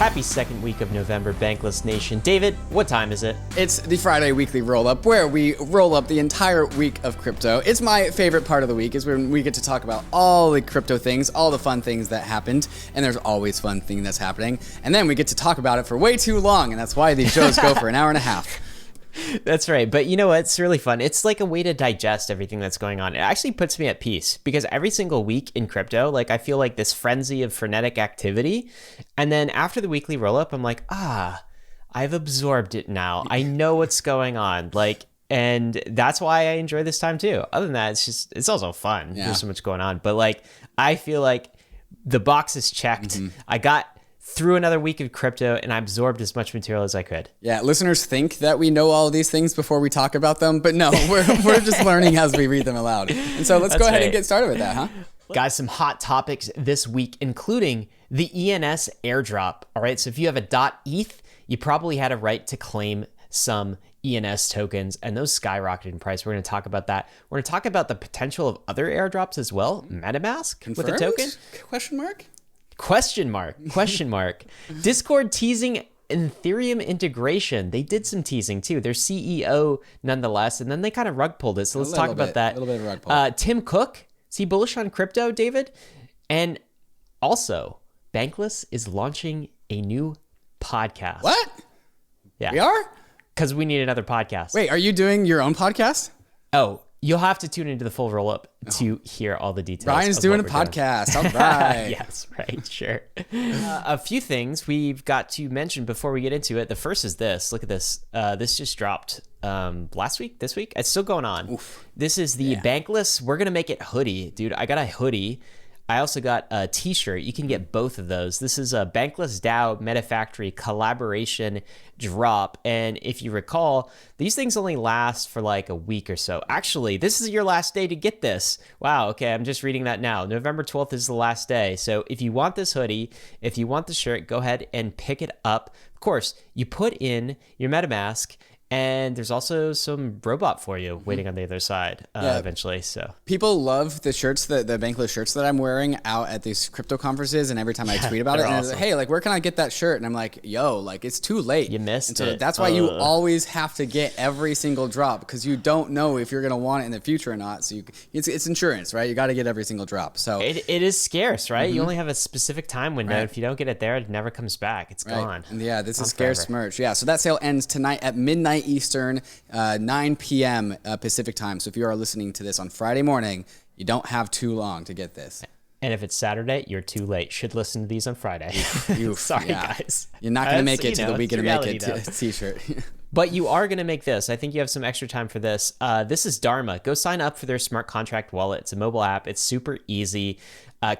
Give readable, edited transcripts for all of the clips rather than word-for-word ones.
Happy second week of November, Bankless Nation. David, what time is it? It's the Friday weekly roll-up, where we roll up the entire week of crypto. It's my favorite part of the week, is when we get to talk about all the crypto things, all the fun things that happened, and there's always fun thing that's happening. And then we get to talk about it for way too long, and that's why these shows go for an hour and a half. That's right. But you know what? It's really fun. It's like a way to digest everything that's going on. It actually puts me at peace because every single week in crypto, like I feel like this frenzy of frenetic activity. And then after the weekly roll up, I'm like, I've absorbed it now. I know what's going on. And that's why I enjoy this time too. Other than that, it's also fun. Yeah. There's so much going on. But I feel like the box is checked. Mm-hmm. I got through another week of crypto and I absorbed as much material as I could. Yeah, listeners think that we know all of these things before we talk about them, but no, we're just learning as we read them aloud. And so let's go ahead and get started with that, huh? Guys, some hot topics this week, including the ENS Airdrop. All right, so if you have a .ETH, you probably had a right to claim some ENS tokens, and those skyrocketed in price. We're going to talk about that. We're going to talk about the potential of other airdrops as well. MetaMask Confirmed? With a token? Question mark. Discord teasing Ethereum integration. They did some teasing too. Their CEO nonetheless, and then they kind of rug pulled it. So let's talk about that. A little bit of rug pull. Tim Cook, is he bullish on crypto, David? And also, Bankless is launching a new podcast. What? Yeah. We are? Because we need another podcast. Wait, are you doing your own podcast? Oh, you'll have to tune into the full roll-up to hear all the details. Ryan's doing a podcast. All right. Yes, right, sure. A few things we've got to mention before we get into it. The first is this. Look at this. This just dropped last week, this week. It's still going on. Oof. This is the Bankless. We're going to make it hoodie. Dude, I got a hoodie. I also got a t-shirt. You can get both of those. This is a Bankless DAO Metafactory collaboration drop. And if you recall, these things only last for like a week or so. Actually, this is your last day to get this. Wow, okay, I'm just reading that now. November 12th is the last day. So if you want this hoodie, if you want the shirt, go ahead and pick it up. Of course, you put in your MetaMask, and there's also some robot for you waiting on the other side eventually. So people love the shirts, the Bankless shirts that I'm wearing out at these crypto conferences, and every time I tweet about it, and awesome. Hey, where can I get that shirt? And I'm like, yo, it's too late. You missed and so it. That's why you always have to get every single drop, because you don't know if you're gonna want it in the future or not. So it's insurance, right? You got to get every single drop. So it is scarce, right? You only have a specific time window. Right. If you don't get it there, it never comes back. It's gone. And this is scarce merch. Yeah. So that sale ends tonight at midnight Eastern, 9 p.m. Pacific time. So if you are listening to this on Friday morning, you don't have too long to get this. And if it's Saturday, you're too late. Should listen to these on Friday. Sorry, guys. You're not going to make it to the We Gonna Make It t-shirt. But you are going to make this. I think you have some extra time for this. This is Dharma. Go sign up for their smart contract wallet. It's a mobile app. It's super easy.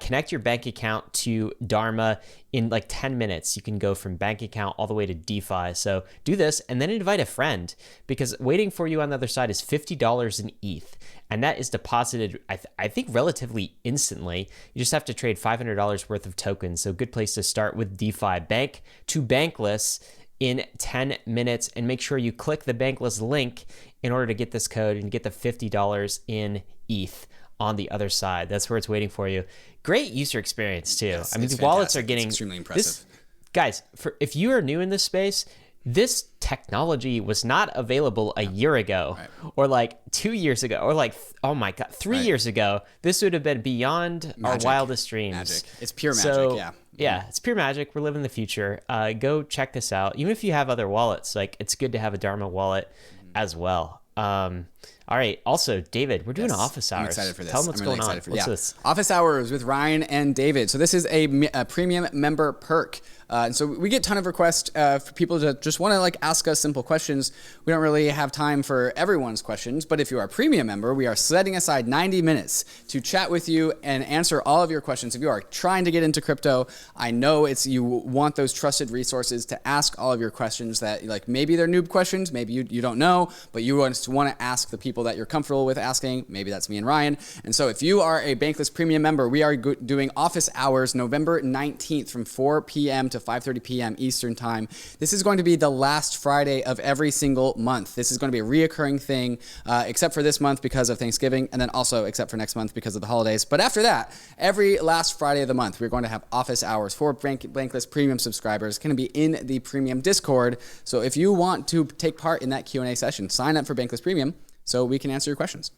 Connect your bank account to Dharma in 10 minutes. You can go from bank account all the way to DeFi. So do this and then invite a friend, because waiting for you on the other side is $50 in ETH. And that is deposited, I think, relatively instantly. You just have to trade $500 worth of tokens. So good place to start with DeFi. Bank to Bankless in 10 minutes, and make sure you click the Bankless link in order to get this code and get the $50 in ETH on the other side. That's where it's waiting for you. Great user experience too. Yes, the wallets are getting extremely impressive. Guys, if you are new in this space, this technology was not available a year ago, or 2 years ago, or oh my God, 3 years ago. This would have been beyond our wildest dreams. Magic. It's pure magic, Yeah, it's pure magic. We're living the future. Go check this out. Even if you have other wallets, it's good to have a Dharma wallet as well. All right. Also, David, we're doing office hours. I'm excited for this. Tell them what's really going on. What's this? Office hours with Ryan and David. So this is a premium member perk. And so we get a ton of requests for people to just want to ask us simple questions. We don't really have time for everyone's questions, but if you are a premium member, we are setting aside 90 minutes to chat with you and answer all of your questions. If you are trying to get into crypto, I know you want those trusted resources to ask all of your questions that maybe they're noob questions, maybe you don't know, but you want to ask the people that you're comfortable with asking. Maybe that's me and Ryan. And so if you are a Bankless Premium member, we are doing office hours November 19th from 4 p.m. to 5:30 p.m. Eastern time. This is going to be the last Friday of every single month. This is going to be a reoccurring thing, except for this month because of Thanksgiving, and then also except for next month because of the holidays. But after that, every last Friday of the month, we're going to have office hours for Bankless Premium subscribers. It's going to be in the Premium Discord. So if you want to take part in that Q&A session, sign up for Bankless Premium so we can answer your questions.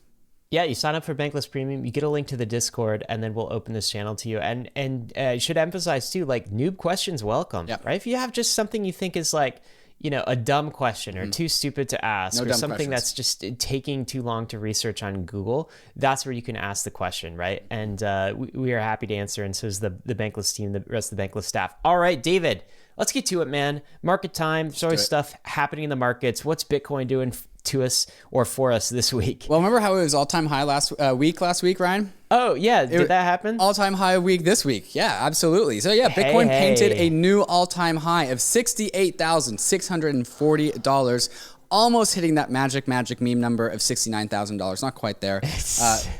Yeah, you sign up for Bankless Premium, you get a link to the Discord, and then we'll open this channel to you. And I should emphasize too, like, noob questions welcome, right? If you have just something you think is like, you know, a dumb question or too stupid to ask, or something that's just taking too long to research on Google, that's where you can ask the question, right? And we are happy to answer, and so is the Bankless team, the rest of the Bankless staff. All right, David, let's get to it, man. Market time. There's always stuff happening in the markets. What's Bitcoin doing to us or for us this week? Well, remember how it was all-time high last week, Ryan? Oh, yeah. Did that happen? All-time high week this week. Yeah, absolutely. So, yeah, Bitcoin painted a new all-time high of $68,640. Almost hitting that magic meme number of $69,000. Not quite there.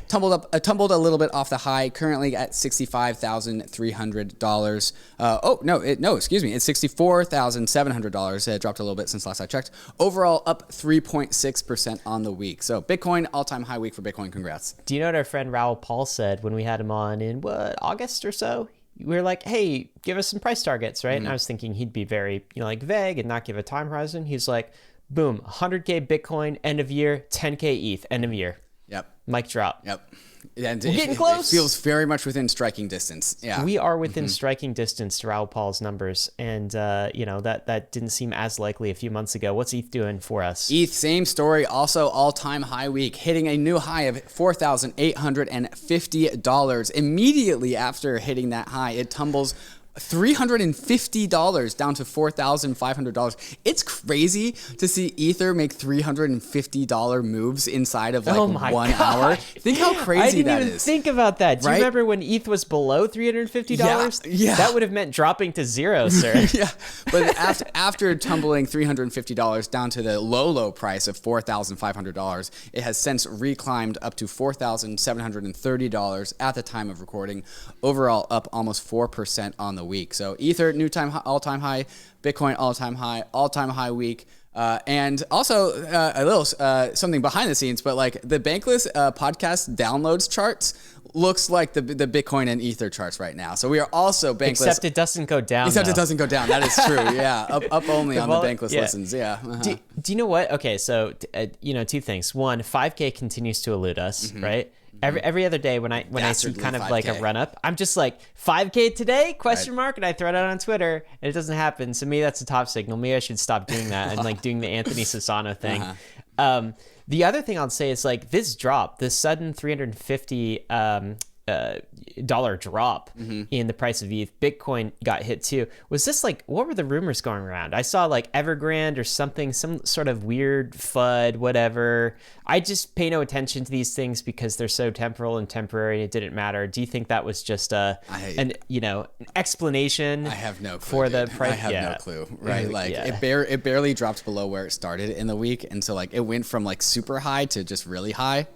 Tumbled a little bit off the high. Currently at $65,300. Excuse me. It's $64,700. It dropped a little bit since last I checked. Overall, up 3.6% on the week. So Bitcoin, all-time high week for Bitcoin. Congrats. Do you know what our friend Raoul Paul said when we had him on in August or so? We were like, hey, give us some price targets, right? And I was thinking he'd be very, vague and not give a time horizon. He's like, boom, 100K Bitcoin, end of year, 10K ETH, end of year. Yep. Mic drop. Yep. And we're getting close. It feels very much within striking distance. Yeah. We are within striking distance to Raoul Paul's numbers. And, that didn't seem as likely a few months ago. What's ETH doing for us? ETH, same story. Also all-time high week, hitting a new high of $4,850. Immediately after hitting that high, it tumbles $350 down to $4,500. It's crazy to see Ether make $350 moves inside of like 1 hour. Think how crazy that is. I didn't even think about that. Do you remember when ETH was below $350? Yeah. That would have meant dropping to zero, sir. Yeah. But after tumbling $350 down to the low price of $4,500, it has since reclimbed up to $4,730 at the time of recording. Overall, up almost 4% on the week. So Ether, all-time high, Bitcoin, all-time high week. And also a little something behind the scenes, but like the Bankless podcast downloads charts looks like the Bitcoin and Ether charts right now. So we are also Bankless. Except it doesn't go down. It doesn't go down. That is true. Yeah. Up only on the Bankless listens. Yeah. Do you know what? Okay. So, two things. One, 5K continues to elude us, right? Every other day when I see kind of 5K. Like a run up, I'm just like 5K today ? And I throw it out on Twitter and it doesn't happen. So maybe that's a top signal. Maybe I should stop doing that and like doing the Anthony Sassano thing. The other thing I'll say is like this drop, this sudden $350 dollar drop in the price of ETH. Bitcoin got hit too. Was this like, what were the rumors going around? I saw like Evergrande or something, some sort of weird FUD, whatever. I just pay no attention to these things because they're so temporal and temporary. It didn't matter. Do you think that was just an explanation? I have no clue, for the price. I have no clue. Right, like it barely dropped below where it started in the week, and so like it went from like super high to just really high.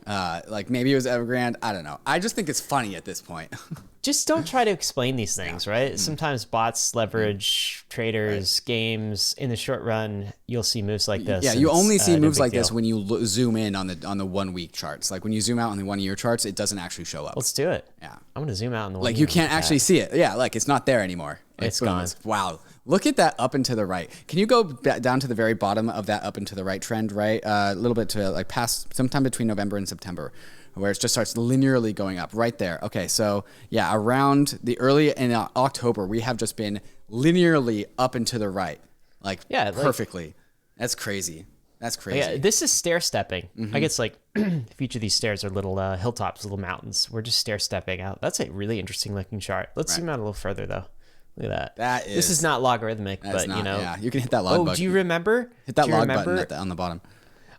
Like maybe it was Evergrande. I don't know. I just think it's funny at this point. Just don't try to explain these things, right? Sometimes bots leverage traders, games. In the short run, you'll see moves like this. Yeah, you only see moves like this when you zoom in on the 1 week charts. Like when you zoom out on the 1 year charts, it doesn't actually show up. Let's do it. Yeah, I'm gonna zoom out on the 1 year. Like you can't actually see it. Yeah, like it's not there anymore. Like, it's gone. Wow. Look at that up and to the right. Can you go down to the very bottom of that up and to the right trend, right? A little bit to like past sometime between November and September, where it just starts linearly going up right there. Okay, so yeah, around the early in October, we have just been linearly up and to the right, like perfectly. That's crazy. That's crazy. Yeah, this is stair stepping. I guess like if each of these stairs are little hilltops, little mountains, we're just stair stepping out. That's a really interesting looking chart. Let's zoom out a little further though. Look at that. This is not logarithmic, but not, yeah, you can hit that log button. Do you remember? Hit that log button on the bottom.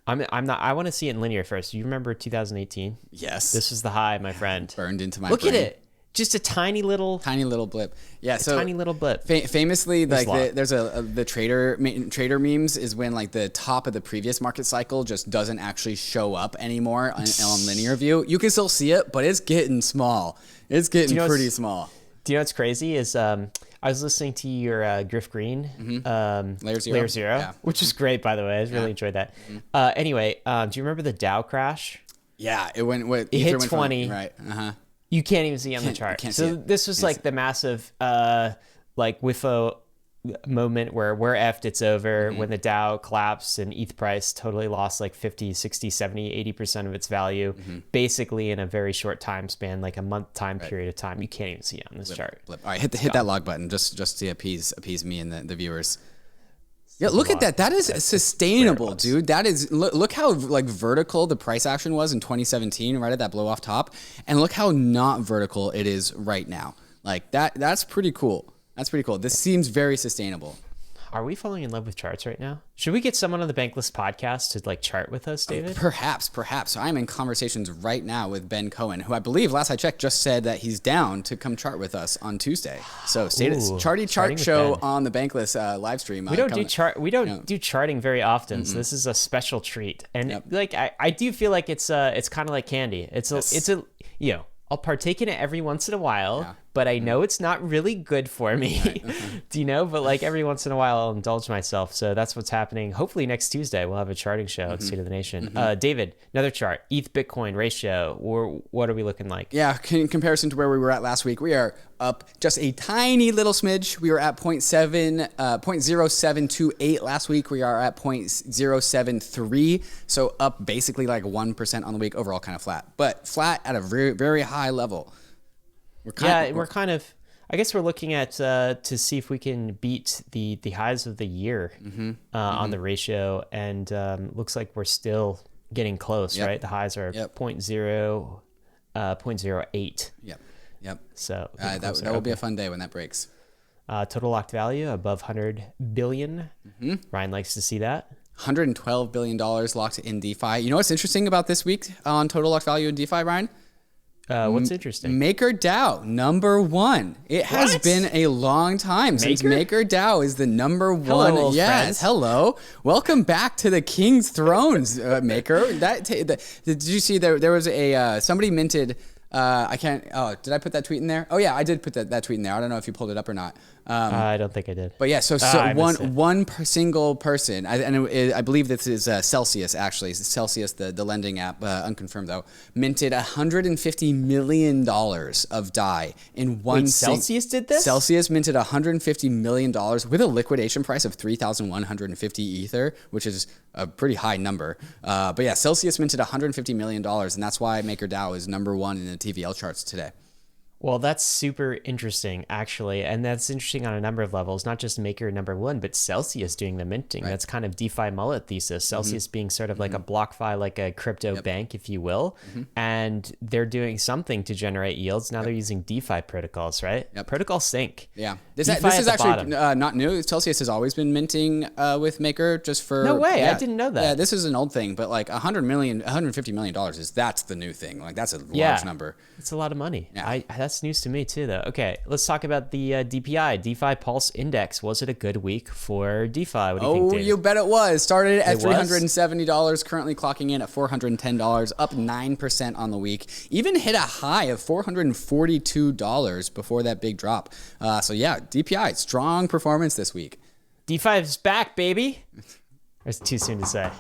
I'm not. I want to see it in linear first. Do you remember 2018? Yes. This was the high, my friend. Burned into my brain. Look at it. just a tiny little blip. Yeah, so tiny little blip. Famously, like there's the trader memes is when like the top of the previous market cycle just doesn't actually show up anymore on linear view. You can still see it, but it's getting small. It's getting pretty small. Do you know what's crazy is I was listening to your Griff Green Layer Zero, yeah. Which is great, by the way. I really enjoyed that. Anyway, do you remember the DAO crash? Yeah, it hit 20. Right. You can't even see on the chart. So this was like the massive like WIFO moment where we're effed, it's over, when the DAO collapsed and ETH price totally lost like 50, 60, 70, 80% of its value, basically in a very short time span, like a month time period of time. You can't even see it on this chart. All right, hit that log button just to appease me and the viewers. Yeah, look at that. That is sustainable, dude. That is, look how like vertical the price action was in 2017, right at that blow off top. And look how not vertical it is right now. Like that's pretty cool. That's pretty cool. This seems very sustainable. Are we falling in love with charts right now? Should we get someone on the Bankless podcast to like chart with us, David? Perhaps. So I'm in conversations right now with Ben Cohen, who I believe last I checked just said that he's down to come chart with us on Tuesday. So Charty Chart Show on the Bankless live stream. We don't do charting very often, so this is a special treat. And like I do feel like it's kind of like candy. It's a I'll partake in it every once in a while, but I know it's not really good for me. Right. Do you know? But like every once in a while, I'll indulge myself. So that's what's happening. Hopefully next Tuesday, we'll have a charting show at State of the Nation. David, another chart, ETH Bitcoin ratio. What are we looking like? Yeah, in comparison to where we were at last week, we are up just a tiny little smidge. We were at 0.0728 last week. We are at 0.073. So up basically like 1% on the week. Overall kind of flat, but flat at a very, very high level. We're kind of, I guess we're looking at to see if we can beat the highs of the year on the ratio, and looks like we're still getting close, right? The highs are 0.08. Yep. So that will be a fun day when that breaks. Total locked value above 100 billion. Ryan likes to see that. $112 billion locked in DeFi. You know what's interesting about this week on total locked value in DeFi, Ryan? What's interesting? MakerDAO, #1. It has been a long time since MakerDAO is the #1. Hello, yes, friends. Hello. Welcome back to the King's Thrones, Maker. Did you see there was a somebody minted? I can't. Oh, did I put that tweet in there? Oh yeah, I did put that tweet in there. I don't know if you pulled it up or not. I don't think I did. But yeah, so one single person, I believe this is Celsius actually. Celsius, the lending app, unconfirmed though, minted $150 million of DAI in one. Wait, Celsius did this? Celsius minted $150 million with a liquidation price of 3,150 Ether, which is a pretty high number. But yeah, Celsius minted $150 million, and that's why MakerDAO is #1 in the TVL charts today. Well, that's super interesting, actually. And that's interesting on a number of levels, not just Maker #1, but Celsius doing the minting. Right. That's kind of DeFi mullet thesis. Celsius being sort of like a BlockFi, like a crypto bank, if you will. And they're doing something to generate yields. Now they're using DeFi protocols, right? Protocol sync. Yeah. This is actually not new. Celsius has always been minting with Maker just for... No way. I didn't know that. Yeah, this is an old thing, but like $150 million that's the new thing. Like that's a large number. It's a lot of money. Yeah. That's news to me too, though. Okay, let's talk about the DPI, DeFi Pulse Index. Was it a good week for DeFi? What do you think, David? You bet it was. Started at $370, currently clocking in at $410, up 9% on the week. Even hit a high of $442 before that big drop. So yeah, DPI, strong performance this week. DeFi is back, baby. Or it's too soon to say.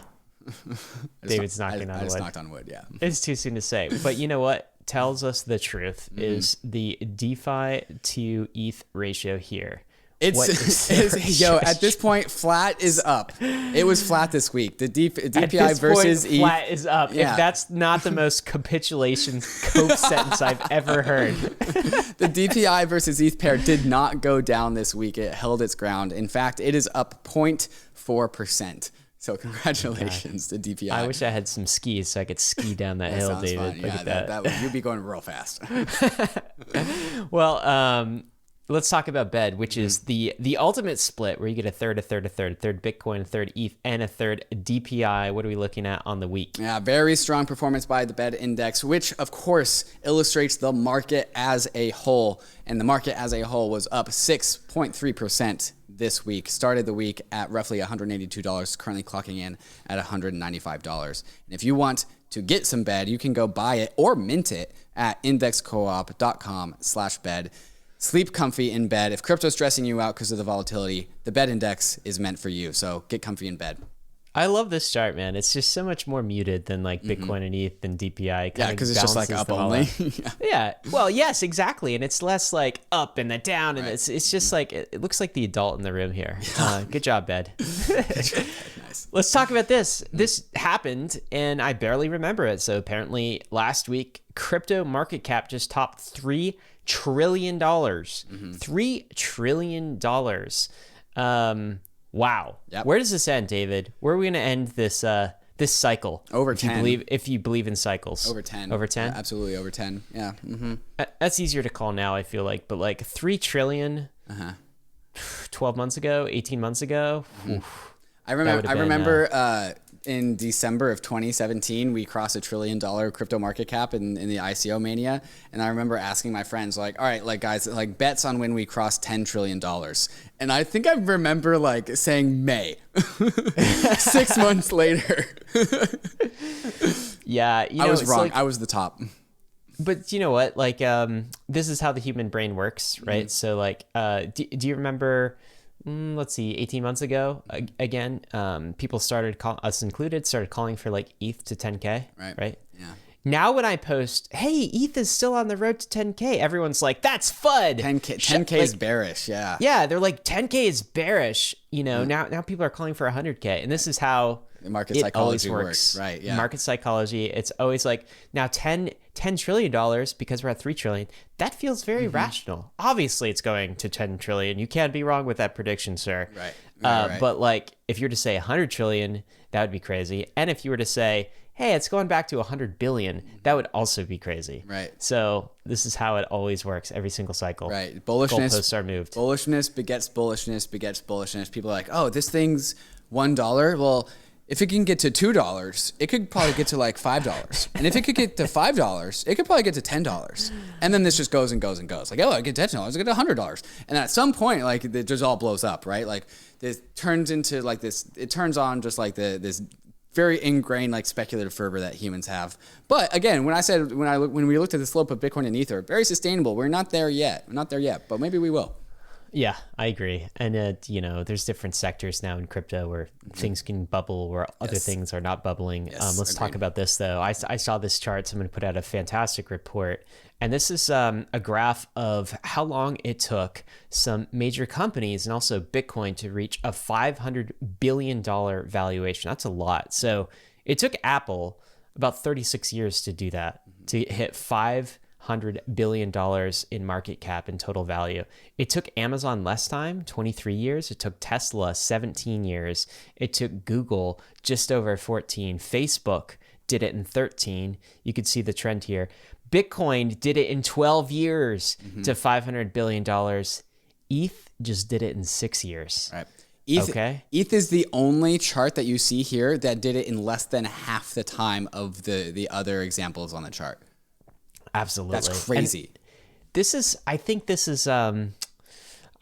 David's knocking on wood. I just knocked on wood, yeah. It's too soon to say. But you know what tells us the truth is the DeFi to ETH ratio here. At this point, flat is up. It was flat this week. The DPI versus ETH. Flat is up. Yeah. If that's not the most capitulation cope sentence I've ever heard. The DPI versus ETH pair did not go down this week. It held its ground. In fact, it is up 0.4%. So congratulations to DPI. I wish I had some skis so I could ski down that hill, David. Fun. Look at that. You'd be going real fast. Well, let's talk about BED, which is the ultimate split where you get a third Bitcoin, a third ETH, and a third DPI. What are we looking at on the week? Yeah, very strong performance by the BED index, which of course illustrates the market as a whole. And the market as a whole was up 6.3% this week. Started the week at roughly $182, currently clocking in at $195. And if you want to get some BED, you can go buy it or mint it at indexcoop.com/BED. Sleep comfy in bed. If crypto's stressing you out because of the volatility, the BED index is meant for you. So get comfy in bed. I love this chart, man. It's just so much more muted than like Bitcoin and ETH and DPI. Yeah, because it's just like up only. Yeah. Well, yes, exactly. And it's less like up and then down. And it's just like, it looks like the adult in the room here. Good job, BED. Nice. Let's talk about this. This happened and I barely remember it. So apparently last week, crypto market cap just topped $3 trillion. $3 trillion. Wow. Yep. Where does this end, David? Where are we going to end this this cycle? Over 10. If you believe in cycles. Over 10. Over 10? Yeah, absolutely over 10. Yeah. That's easier to call now, I feel like. But like 3 trillion 12 months ago, 18 months ago. Oof, I remember in December of 2017, we crossed $1 trillion crypto market cap in the ICO mania. And I remember asking my friends, like, all right, like guys, like bets on when we cross $10 trillion. And I think I remember like saying May, 6 months later. Yeah. I was wrong. Like, I was the top. But you know what? Like, this is how the human brain works, right? So like, do you remember... let's see, 18 months ago, again, people started, us included, started calling for like ETH to 10K, right? Yeah. Now when I post, hey, ETH is still on the road to 10K, everyone's like, that's FUD. 10K is bearish, yeah. Yeah, they're like, 10K is bearish. You know, now people are calling for 100K. And this is how market psychology works. Right, yeah. Market psychology, it's always like, now $10 trillion because we're at 3 trillion, that feels very rational. Obviously it's going to 10 trillion. You can't be wrong with that prediction, sir. Right. But like, if you were to say 100 trillion, that would be crazy. And if you were to say, hey, it's going back to 100 billion, that would also be crazy. Right. So this is how it always works every single cycle. Right. Bullishness. Goalposts are moved. Bullishness begets bullishness begets bullishness. People are like, oh, this thing's $1. Well, if it can get to $2, it could probably get to like $5. And if it could get to $5, it could probably get to $10. And then this just goes and goes and goes. Like, oh, I get $10, I get $100. And at some point, like, it just all blows up, right? Like, this turns into like this, it turns on just like this very ingrained like speculative fervor that humans have. But again, when we looked at the slope of Bitcoin and Ether, very sustainable. We're not there yet. But maybe we will. Yeah, I agree. And, you know, there's different sectors now in crypto where things can bubble, where other things are not bubbling. Let's talk about this, though. I saw this chart. Someone put out a fantastic report. And this is a graph of how long it took some major companies and also Bitcoin to reach a $500 billion valuation. That's a lot. So it took Apple about 36 years to do that, to hit $500 billion in market cap and total value. It took Amazon less time, 23 years. It took Tesla 17 years. It took Google just over 14. Facebook did it in 13. You could see the trend here. Bitcoin did it in 12 years to $500 billion. ETH just did it in 6 years. Right. ETH is the only chart that you see here that did it in less than half the time of the other examples on the chart. Absolutely. That's crazy. And I think this is, I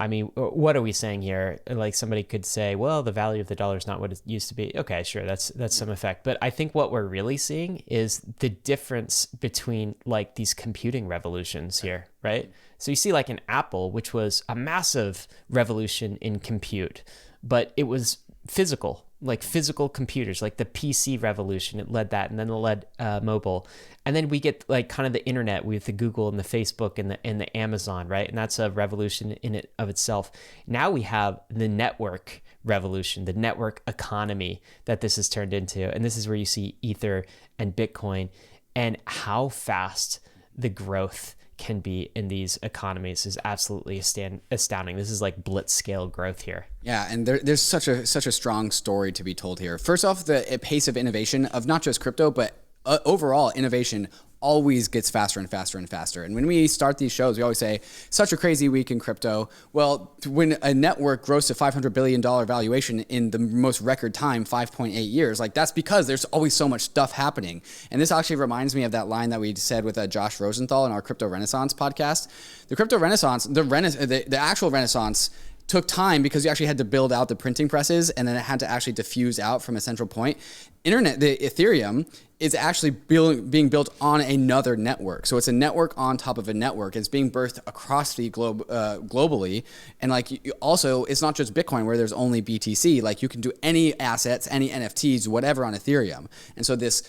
mean, what are we saying here? Like somebody could say, well, the value of the dollar is not what it used to be. Okay, sure. That's some effect. But I think what we're really seeing is the difference between like these computing revolutions here, right? So you see like an Apple, which was a massive revolution in compute, but it was physical, like physical computers, like the PC revolution. It led that, and then it led mobile. And then we get like kind of the internet with the Google and the Facebook and the Amazon, right? And that's a revolution in it of itself. Now we have the network revolution, the network economy that this has turned into. And this is where you see Ether and Bitcoin, and how fast the growth can be in these economies is absolutely astounding. This is like blitz scale growth here. Yeah, and there's such a strong story to be told here. First off, the pace of innovation of not just crypto, but overall innovation always gets faster and faster and faster. And when we start these shows, we always say, such a crazy week in crypto. Well, when a network grows to $500 billion valuation in the most record time, 5.8 years, like that's because there's always so much stuff happening. And this actually reminds me of that line that we said with Josh Rosenthal in our Crypto Renaissance podcast. The Crypto Renaissance, the actual Renaissance took time because you actually had to build out the printing presses, and then it had to actually diffuse out from a central point. The Ethereum is actually being built on another network. So it's a network on top of a network. It's being birthed across the globe globally. And like also, it's not just Bitcoin where there's only BTC. Like you can do any assets, any NFTs, whatever on Ethereum. And so this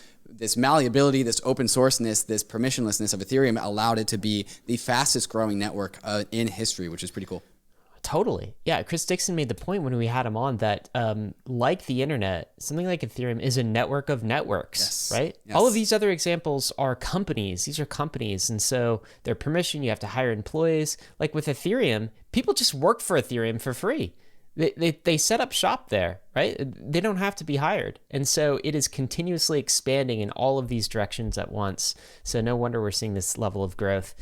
malleability, this open sourceness, this permissionlessness of Ethereum allowed it to be the fastest growing network in history, which is pretty cool. Totally. Yeah. Chris Dixon made the point when we had him on that, like the internet, something like Ethereum is a network of networks, right? Yes. All of these other examples are companies. These are companies. And so their permission, you have to hire employees. Like with Ethereum, people just work for Ethereum for free. They set up shop there, right? They don't have to be hired. And so it is continuously expanding in all of these directions at once. So no wonder we're seeing this level of growth.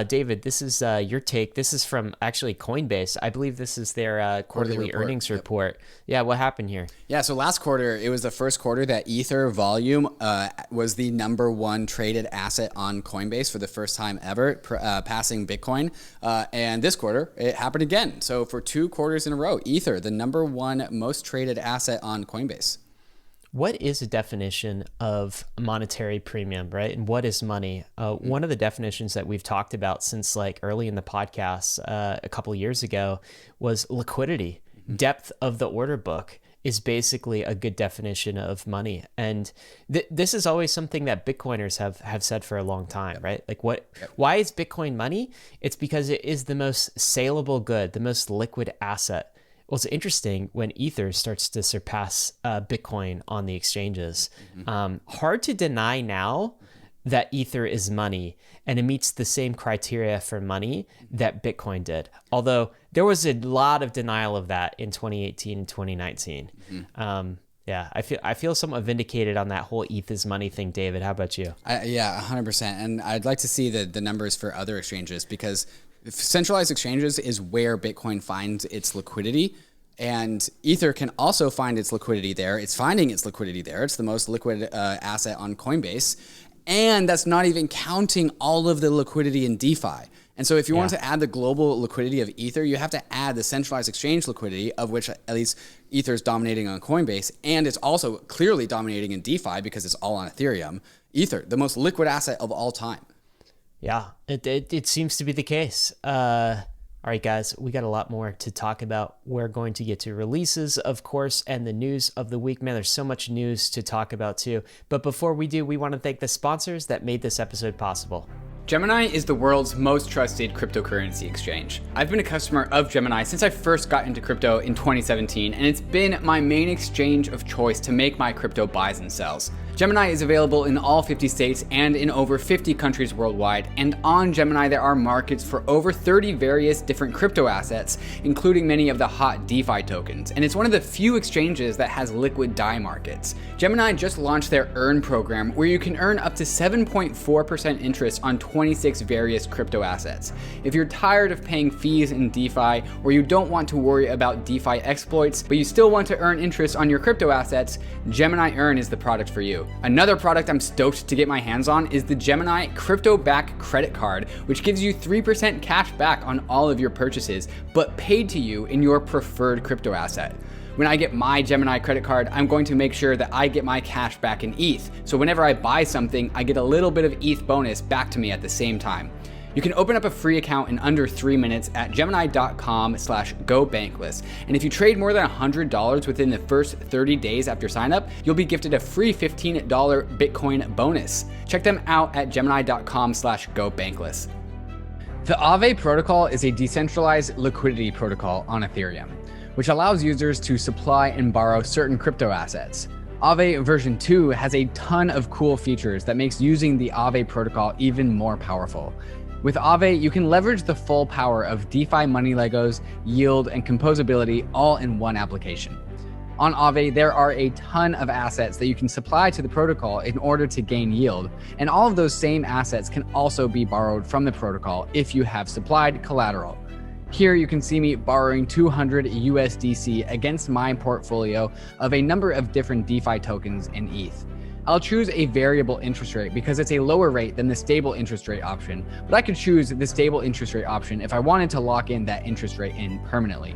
David, this is your take. This is from actually Coinbase. I believe this is their quarterly earnings report. Yep. Yeah, what happened here? Yeah, so last quarter, it was the first quarter that Ether Volume was the #1 traded asset on Coinbase for the first time ever, passing Bitcoin. And this quarter, it happened again. So for 2 quarters in a row, Ether, the #1 most traded asset on Coinbase. What is a definition of monetary premium, right? And what is money? One of the definitions that we've talked about since like early in the podcast a couple years ago was liquidity. Depth of the order book is basically a good definition of money. And this is always something that Bitcoiners have said for a long time, right? Like why is Bitcoin money? It's because it is the most saleable good, the most liquid asset. Well, it's interesting when Ether starts to surpass Bitcoin on the exchanges. Hard to deny now that Ether is money, and it meets the same criteria for money that Bitcoin did. Although there was a lot of denial of that in 2018 and 2019. Yeah, I feel somewhat vindicated on that whole ETH is money thing, David. How about you? Yeah, 100%. And I'd like to see the numbers for other exchanges, because centralized exchanges is where Bitcoin finds its liquidity, and Ether can also find its liquidity there. It's finding its liquidity there. It's the most liquid asset on Coinbase, and that's not even counting all of the liquidity in DeFi. And so if you want to add the global liquidity of Ether, you have to add the centralized exchange liquidity, of which at least Ether is dominating on Coinbase, and it's also clearly dominating in DeFi because it's all on Ethereum. Ether, the most liquid asset of all time. Yeah, it seems to be the case. All right, guys, we got a lot more to talk about. We're going to get to releases, of course, and the news of the week. Man, there's so much news to talk about too. But before we do, we want to thank the sponsors that made this episode possible. Gemini is the world's most trusted cryptocurrency exchange. I've been a customer of Gemini since I first got into crypto in 2017, and it's been my main exchange of choice to make my crypto buys and sells. Gemini is available in all 50 states and in over 50 countries worldwide, and on Gemini there are markets for over 30 various different crypto assets, including many of the hot DeFi tokens, and it's one of the few exchanges that has liquid DAI markets. Gemini just launched their Earn program, where you can earn up to 7.4% interest on 26 various crypto assets. If you're tired of paying fees in DeFi, or you don't want to worry about DeFi exploits, but you still want to earn interest on your crypto assets, Gemini Earn is the product for you. Another product I'm stoked to get my hands on is the Gemini Crypto Back Credit Card, which gives you 3% cash back on all of your purchases, but paid to you in your preferred crypto asset. When I get my Gemini credit card, I'm going to make sure that I get my cash back in ETH. So whenever I buy something, I get a little bit of ETH bonus back to me at the same time. You can open up a free account in under 3 minutes at gemini.com/gobankless. And if you trade more than $100 within the first 30 days after sign up, you'll be gifted a free $15 Bitcoin bonus. Check them out at gemini.com/gobankless. The AAVE protocol is a decentralized liquidity protocol on Ethereum, which allows users to supply and borrow certain crypto assets. AAVE version 2 has a ton of cool features that makes using the AAVE protocol even more powerful. With AAVE, you can leverage the full power of DeFi money Legos, yield, and composability all in one application. On AAVE, there are a ton of assets that you can supply to the protocol in order to gain yield. And all of those same assets can also be borrowed from the protocol if you have supplied collateral. Here you can see me borrowing 200 USDC against my portfolio of a number of different DeFi tokens in ETH. I'll choose a variable interest rate because it's a lower rate than the stable interest rate option, but I could choose the stable interest rate option if I wanted to lock in that interest rate in permanently.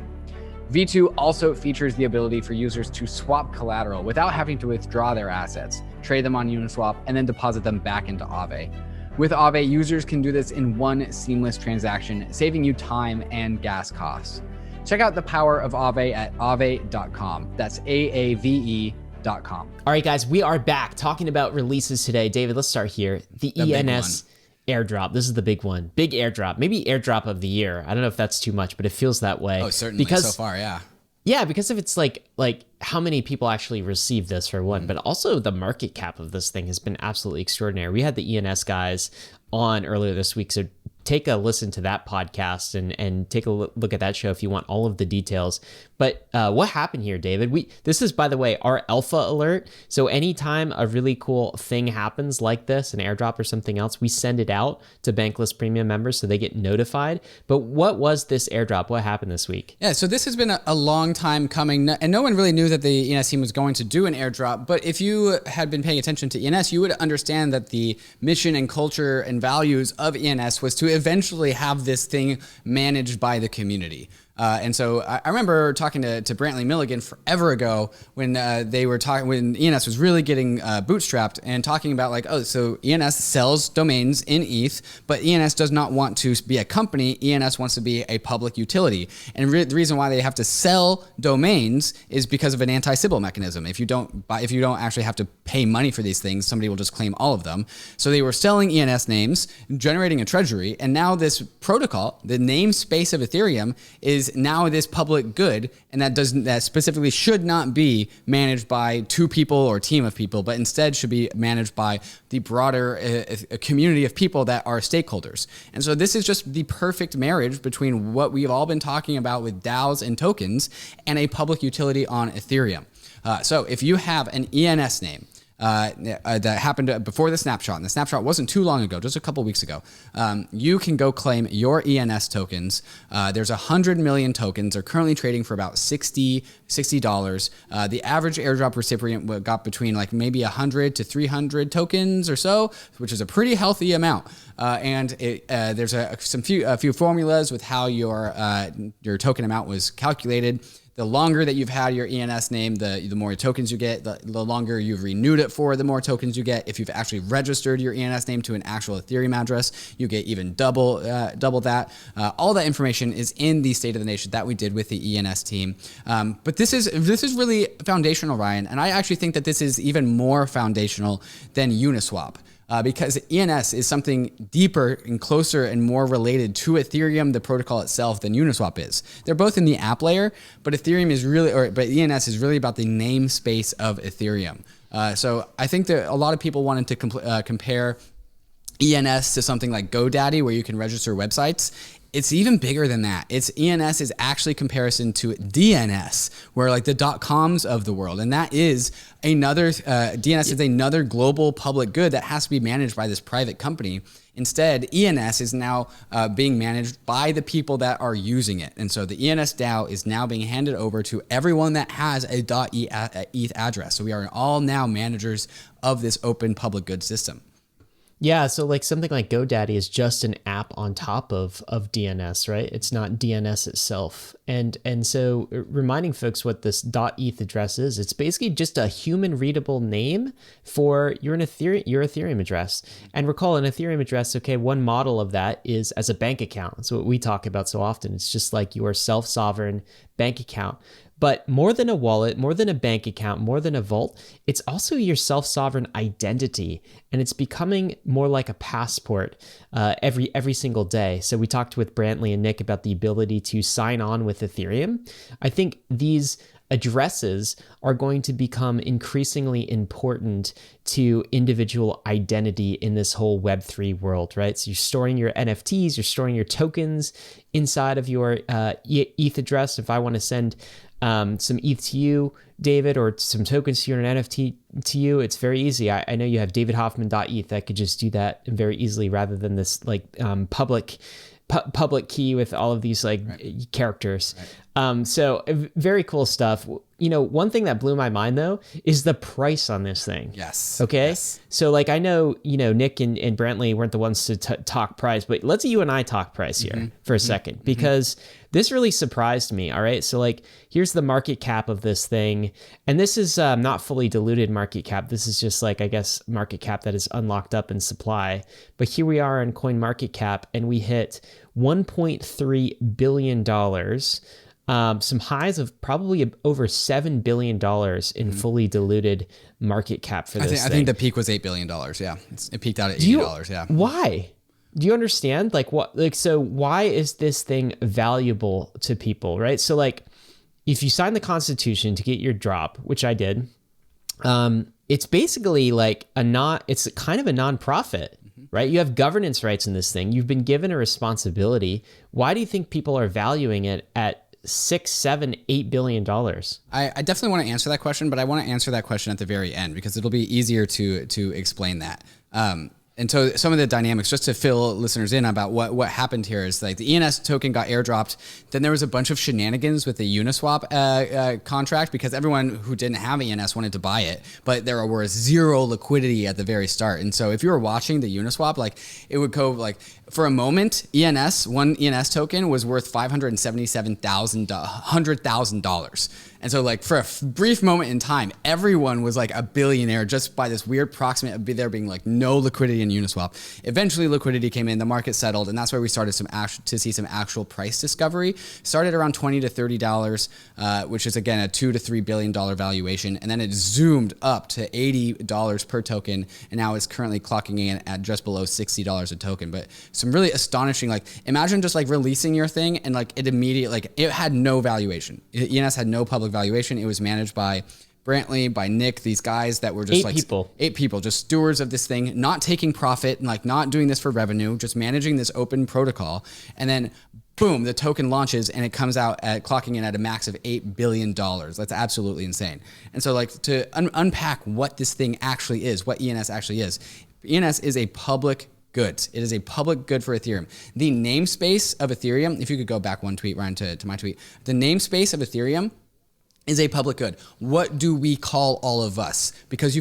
V2 also features the ability for users to swap collateral without having to withdraw their assets, trade them on Uniswap, and then deposit them back into AAVE. With AAVE, users can do this in one seamless transaction, saving you time and gas costs. Check out the power of AAVE at aave.com. That's AAVE.com. All right, guys, we are back talking about releases today. David, let's start here. The ENS Airdrop. This is the big one. Big airdrop. Maybe airdrop of the year. I don't know if that's too much, but it feels that way. Oh, certainly. So far, yeah. Yeah, because if it's like how many people actually receive this for one, but also the market cap of this thing has been absolutely extraordinary. We had the ENS guys on earlier this week, so take a listen to that podcast and take a look at that show if you want all of the details. But what happened here, David? This is, by the way, our alpha alert. So anytime a really cool thing happens like this, an airdrop or something else, we send it out to Bankless Premium members so they get notified. But what was this airdrop? What happened this week? Yeah, so this has been a long time coming, and no one really knew that the ENS team was going to do an airdrop. But if you had been paying attention to ENS, you would understand that the mission and culture and values of ENS was to eventually have this thing managed by the community. And so I remember talking to Brantley Milligan forever ago when they were talking, when ENS was really getting bootstrapped and talking about like, oh, so ENS sells domains in ETH, but ENS does not want to be a company. ENS wants to be a public utility. And the reason why they have to sell domains is because of an anti-Sybil mechanism. If you don't actually have to pay money for these things, somebody will just claim all of them. So they were selling ENS names, generating a treasury, and now this protocol, the namespace of Ethereum, is now this public good, and that specifically should not be managed by two people or a team of people, but instead should be managed by the broader community of people that are stakeholders. And so this is just the perfect marriage between what we've all been talking about with DAOs and tokens and a public utility on Ethereum. So if you have an ENS name, that happened before the snapshot, and the snapshot wasn't too long ago, just a couple weeks ago, you can go claim your ENS tokens. There's 100 million tokens. They're currently trading for about $60. The average airdrop recipient got between like maybe 100 to 300 tokens or so, which is a pretty healthy amount. And there's a few formulas with how your token amount was calculated. The longer that you've had your ENS name, the more tokens you get. The longer you've renewed it for, the more tokens you get. If you've actually registered your ENS name to an actual Ethereum address, you get even double that. All that information is in the State of the Nation that we did with the ENS team. But this is really foundational, Ryan, and I actually think that this is even more foundational than Uniswap. Because ENS is something deeper and closer and more related to Ethereum, the protocol itself, than Uniswap is. They're both in the app layer, but but ENS is really about the namespace of Ethereum. So I think that a lot of people wanted to compare ENS to something like GoDaddy, where you can register websites. It's even bigger than that. ENS is actually comparison to DNS, where like the .coms of the world, and that is another DNS is another global public good that has to be managed by this private company. Instead, ENS is now being managed by the people that are using it, and so the ENS DAO is now being handed over to everyone that has a .eth address. So we are all now managers of this open public good system. Yeah, so like something like GoDaddy is just an app on top of DNS, right? It's not DNS itself. And so reminding folks what this .eth address is, it's basically just a human readable name for your Ethereum address. And recall an Ethereum address, okay, one model of that is as a bank account. That's what we talk about so often. It's just like your self-sovereign bank account. But more than a wallet, more than a bank account, more than a vault, it's also your self-sovereign identity. And it's becoming more like a passport every single day. So we talked with Brantley and Nick about the ability to sign on with Ethereum. I think these addresses are going to become increasingly important to individual identity in this whole Web3 world, right? So you're storing your NFTs, you're storing your tokens inside of your ETH address. If I want to send some ETH to you, David, or some tokens to you, or an NFT to you, it's very easy. I know you have davidhoffman.eth. I could just do that very easily rather than this like public key with all of these like characters. So very cool stuff. You know, one thing that blew my mind though is the price on this thing. Yes. Okay. Yes. So like, I know, you know, Nick and Brantley weren't the ones to talk price, but let's you and I talk price here for a second, because this really surprised me. All right. So like, here's the market cap of this thing. And this is not fully diluted market cap. This is just like, I guess, market cap that is unlocked up in supply. But here we are in coin market cap, and we hit $1.3 billion. Some highs of probably over $7 billion in fully diluted market cap for this thing. I think the peak was $8 billion. Yeah. It peaked out at $80. Yeah. Why? Do you understand? Like what, like, so why is this thing valuable to people, right? So like, if you sign the Constitution to get your drop, which I did, it's basically like it's kind of a nonprofit, right? You have governance rights in this thing. You've been given a responsibility. Why do you think people are valuing it at $6, $7, $8 billion? I definitely want to answer that question, but I want to answer that question at the very end because it'll be easier to explain that. And so some of the dynamics, just to fill listeners in about what happened here, is like the ENS token got airdropped. Then there was a bunch of shenanigans with the Uniswap contract because everyone who didn't have ENS wanted to buy it, but there was zero liquidity at the very start. And so if you were watching the Uniswap, like it would go like for a moment, one ENS token was worth $577,000. And so like for a brief moment in time, everyone was like a billionaire just by this weird proximate of there being like no liquidity in Uniswap. Eventually liquidity came in, the market settled, and that's where we started to see some actual price discovery. Started around $20 to $30, which is again a $2 to $3 billion valuation. And then it zoomed up to $80 per token. And now it's currently clocking in at just below $60 a token. But some really astonishing, like imagine just like releasing your thing and like it immediately, like it had no valuation. ENS had no public valuation. It was managed by Brantley, by Nick, these guys that were just eight people, just stewards of this thing, not taking profit and like not doing this for revenue, just managing this open protocol. And then boom, the token launches and it comes out at clocking in at a max of $8 billion. That's absolutely insane. And so like to unpack what this thing actually is, what ENS actually is. ENS is a public goods. It is a public good for Ethereum. The namespace of Ethereum, if you could go back one tweet, Ryan, to my tweet, the namespace of Ethereum is a public good. What do we call all of us? Because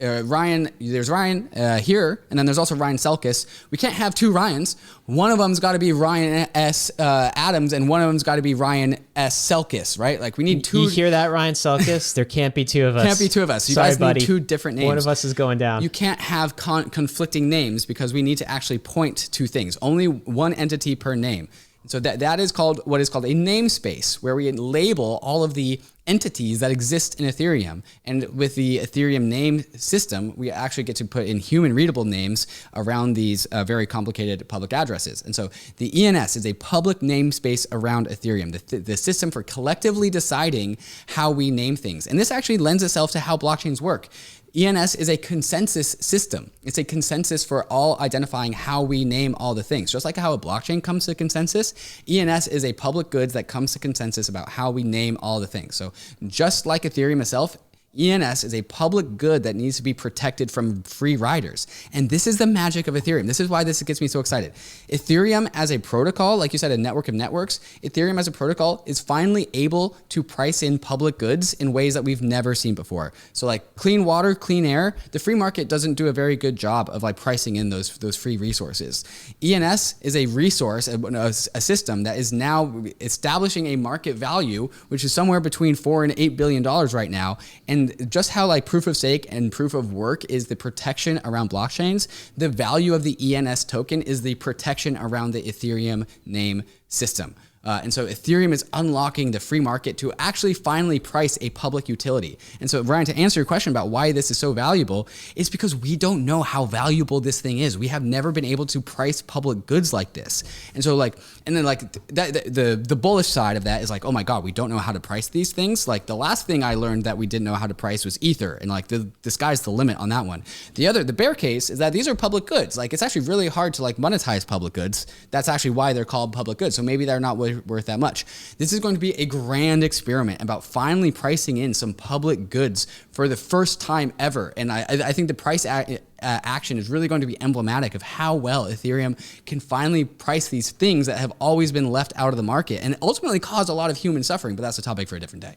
Ryan, there's Ryan here, and then there's also Ryan Selkis. We can't have two Ryans. One of them's got to be Ryan S. Adams, and one of them's got to be Ryan S. Selkis, right? Like we need two. You hear that, Ryan Selkis? There can't be two of us. Can't be two of us. You Sorry, guys buddy. need two different names. One of us is going down. You can't have conflicting names because we need to actually point to things. Only one entity per name. So that is called what is called a namespace, where we label all of the entities that exist in Ethereum. And with the Ethereum name system, we actually get to put in human readable names around these very complicated public addresses. And so the ENS is a public namespace around Ethereum, the system for collectively deciding how we name things. And this actually lends itself to how blockchains work. ENS is a consensus system. It's a consensus for all identifying how we name all the things. Just like how a blockchain comes to consensus, ENS is a public goods that comes to consensus about how we name all the things. So just like Ethereum itself, ENS is a public good that needs to be protected from free riders. And this is the magic of Ethereum. This is why this gets me so excited. Ethereum as a protocol, like you said, a network of networks, Ethereum as a protocol is finally able to price in public goods in ways that we've never seen before. So like clean water, clean air, the free market doesn't do a very good job of like pricing in those free resources. ENS is a resource, a system that is now establishing a market value, which is somewhere between $4 and $8 billion right now. And just how like proof of stake and proof of work is the protection around blockchains, the value of the ENS token is the protection around the Ethereum name system. And so Ethereum is unlocking the free market to actually finally price a public utility. And so Ryan, to answer your question about why this is so valuable, it's because we don't know how valuable this thing is. We have never been able to price public goods like this. And so like, and then like the bullish side of that is like, oh my God, we don't know how to price these things. Like the last thing I learned that we didn't know how to price was Ether. And like the sky's the limit on that one. The bear case is that these are public goods. Like it's actually really hard to like monetize public goods. That's actually why they're called public goods. So maybe they're not worth that much. This is going to be a grand experiment about finally pricing in some public goods for the first time ever. And I think the price action is really going to be emblematic of how well Ethereum can finally price these things that have always been left out of the market and ultimately cause a lot of human suffering. But that's a topic for a different day.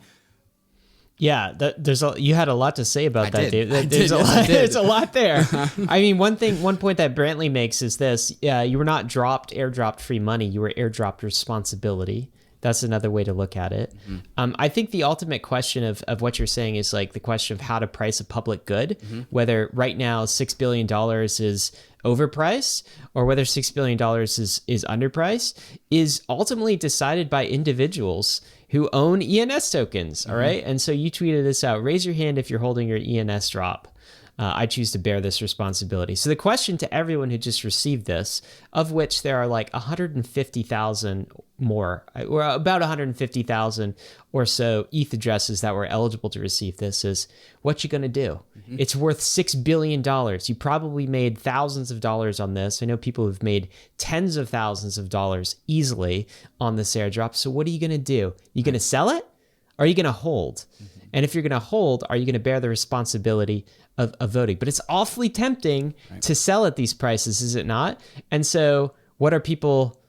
Yeah, you had a lot to say about that, Dave. There's a lot there. I mean, one point that Brantley makes is this: you were not airdropped free money. You were airdropped responsibility. That's another way to look at it. I think the ultimate question of what you're saying is like the question of how to price a public good, whether right now $6 billion is overpriced or whether $6 billion is underpriced, is ultimately decided by individuals who own ENS tokens. All right. And so you tweeted this out. Raise your hand if you're holding your ENS drop. I choose to bear this responsibility. So the question to everyone who just received this, of which there are like 150,000 more, or about 150,000 or so ETH addresses that were eligible to receive this, is what you going to do? It's worth $6 billion. You probably made thousands of dollars on this. I know people who've made tens of thousands of dollars easily on this airdrop. So what are you going to do? You going to sell it? Or are you going to hold? And if you're going to hold, are you going to bear the responsibility of voting? But it's awfully tempting to sell at these prices, is it not? And so what are people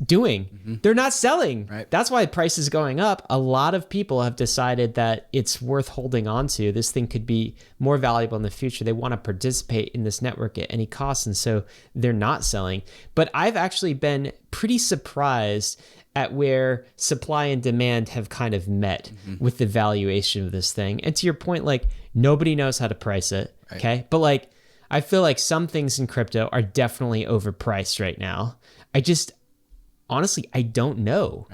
doing? They're not selling. That's why the price is going up. A lot of people have decided that it's worth holding on to. This thing could be more valuable in the future. They want to participate in this network at any cost. And so they're not selling. But I've actually been pretty surprised at where supply and demand have kind of met with the valuation of this thing. And to your point, like, nobody knows how to price it, okay? But like, I feel like some things in crypto are definitely overpriced right now. Honestly, I don't know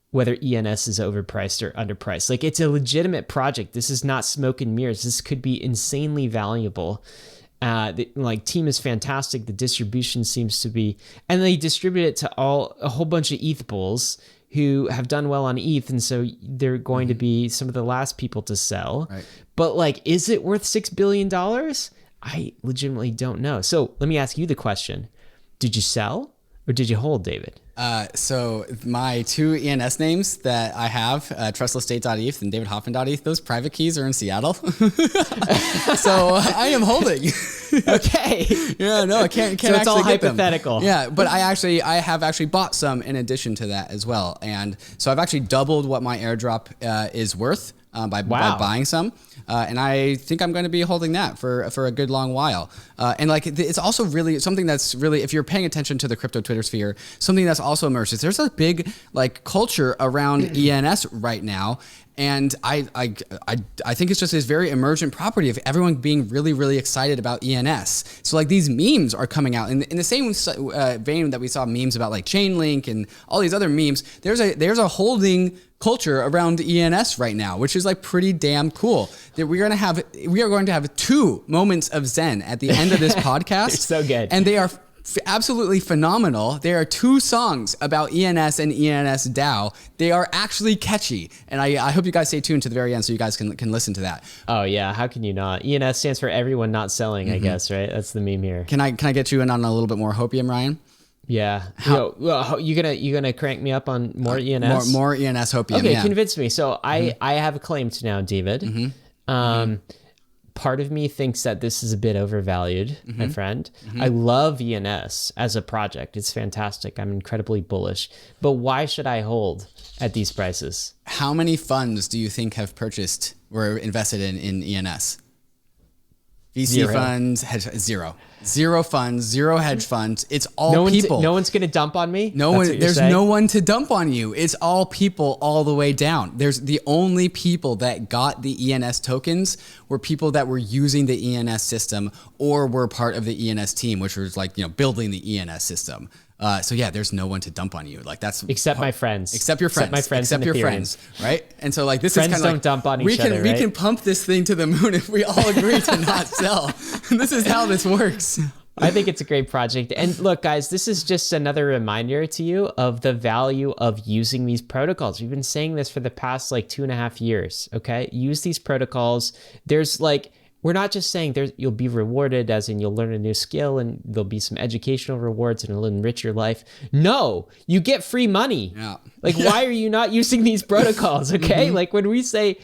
whether ENS is overpriced or underpriced. Like, it's a legitimate project. This is not smoke and mirrors. This could be insanely valuable. The team is fantastic. The distribution seems to be, and they distribute it to a whole bunch of ETH bulls who have done well on ETH, and so they're going to be some of the last people to sell. But like, is it worth $6 billion? I legitimately don't know. So let me ask you the question: did you sell or did you hold, David? So my two ENS names that I have, trustlessstate.eth and davidhoffman.eth, those private keys are in Seattle. So I am holding. Okay. Yeah, no, I can't so it's actually all get hypothetical. Them. Yeah, but I have actually bought some in addition to that as well. And so I've actually doubled what my airdrop is worth by buying some. And I think I'm going to be holding that for a good long while. And like, it's also really something that's really, if you're paying attention to the crypto Twitter sphere, something that's also emerged is there's a big like culture around ENS right now. And I think it's just this very emergent property of everyone being really, really excited about ENS. So like, these memes are coming out in the same vein that we saw memes about like Chainlink and all these other memes. There's a holding culture around ENS right now, which is like pretty damn cool. That we are going to have 2 moments of Zen at the end of this podcast. It's so good. And they are absolutely phenomenal. There are 2 songs about ENS and ENS DAO. They are actually catchy. And I hope you guys stay tuned to the very end so you guys can listen to that. Oh yeah, how can you not? ENS stands for everyone not selling, I guess, right? That's the meme here. Can I get you in on a little bit more hopium, Ryan? Yeah. You gonna crank me up on more ENS? More ENS hopium. Okay, convince me. So I have a claim to now, David. Part of me thinks that this is a bit overvalued, my friend. I love ENS as a project. It's fantastic. I'm incredibly bullish. But why should I hold at these prices? How many funds do you think were invested in ENS? VC funds, zero funds, zero hedge funds. It's all people. No one's going to dump on me? There's no one to dump on you. It's all people all the way down. There's the only people that got the ENS tokens were people that were using the ENS system or were part of the ENS team, which was like, building the ENS system. So yeah, there's no one to dump on you. Like except my friends. Except your friends. Except my friends. Except your friends. Right? And so like, this friends is kind of like, don't dump on each other, we can pump this thing to the moon if we all agree to not sell. And this is how this works. I think it's a great project. And look, guys, this is just another reminder to you of the value of using these protocols. We've been saying this for the past like 2.5 years. Okay. Use these protocols. There's like, we're not just saying you'll be rewarded as in you'll learn a new skill and there'll be some educational rewards and it'll enrich your life. No, you get free money. Yeah. Like, why are you not using these protocols? Okay. Like when we say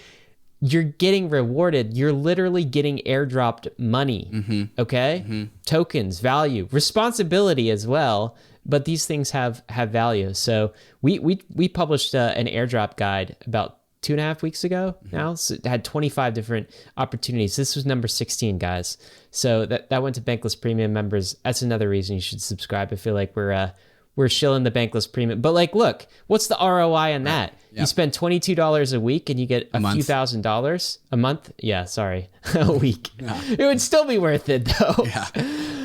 you're getting rewarded, you're literally getting airdropped money. Okay. Tokens, value, responsibility as well. But these things have value. So we published an airdrop guide about 2.5 weeks ago now. So it had 25 different opportunities. This was number 16, guys. So that went to Bankless Premium members. That's another reason you should subscribe. I feel like we're shilling the Bankless Premium. But like, look, what's the ROI on that? You spend $22 a week and you get a few $1,000s a month. Yeah, sorry, a week. It would still be worth it though.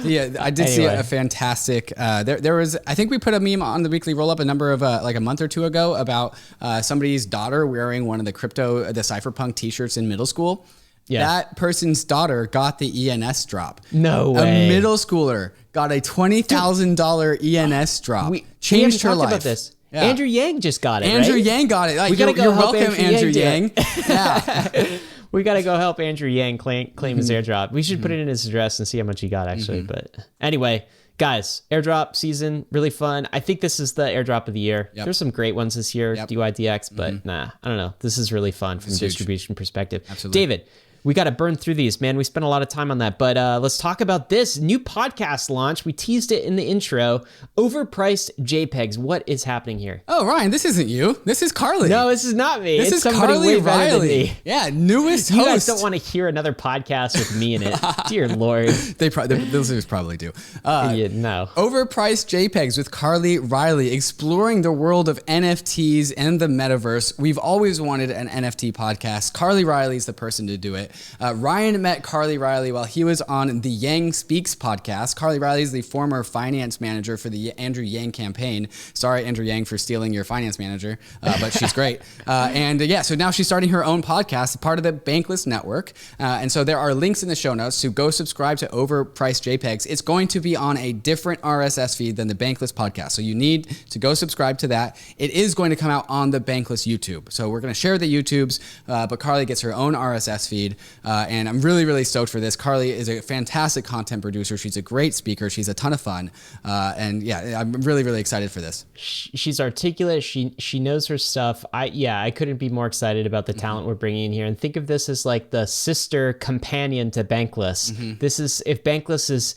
Yeah, I did see a fantastic. There was, I think we put a meme on the weekly roll up a number of like a month or two ago about somebody's daughter wearing one of the cypherpunk t-shirts in middle school. Yeah. That person's daughter got the ENS drop. No way. A middle schooler got a $20,000 ENS drop. Changed her life. About this. Yeah. Andrew Yang just got it. Andrew Yang got it. Like, we gotta go. You're welcome, Andrew Yang. Yeah. We got to go help Andrew Yang claim his airdrop. We should put it in his address and see how much he got, actually. But anyway, guys, airdrop season, really fun. I think this is the airdrop of the year. There's some great ones this year, DYDX, but I don't know. This is really fun from a distribution perspective. Absolutely. David, we got to burn through these, man. We spent a lot of time on that, but let's talk about this new podcast launch. We teased it in the intro. Overpriced JPEGs. What is happening here? Oh, Ryan, this isn't you. This is Carly. No, this is not me. This is somebody Carly way better than Riley. me. Yeah, newest host. You guys don't want to hear another podcast with me in it. Dear Lord. The listeners probably do. No. Overpriced JPEGs with Carly Riley, exploring the world of NFTs and the metaverse. We've always wanted an NFT podcast. Carly Riley's the person to do it. Ryan met Carly Riley while he was on the Yang Speaks podcast. Carly Riley is the former finance manager for the Andrew Yang campaign. Sorry, Andrew Yang, for stealing your finance manager, but she's great. So now she's starting her own podcast, part of the Bankless network. And so there are links in the show notes to go subscribe to Overpriced JPEGs. It's going to be on a different RSS feed than the Bankless podcast. So you need to go subscribe to that. It is going to come out on the Bankless YouTube. So we're going to share the YouTubes, but Carly gets her own RSS feed. And I'm really, really stoked for this. Carly is a fantastic content producer. She's a great speaker. She's a ton of fun. I'm really, really excited for this. She's articulate. She knows her stuff. I couldn't be more excited about the talent we're bringing in here. And think of this as like the sister companion to Bankless. This is, if Bankless is,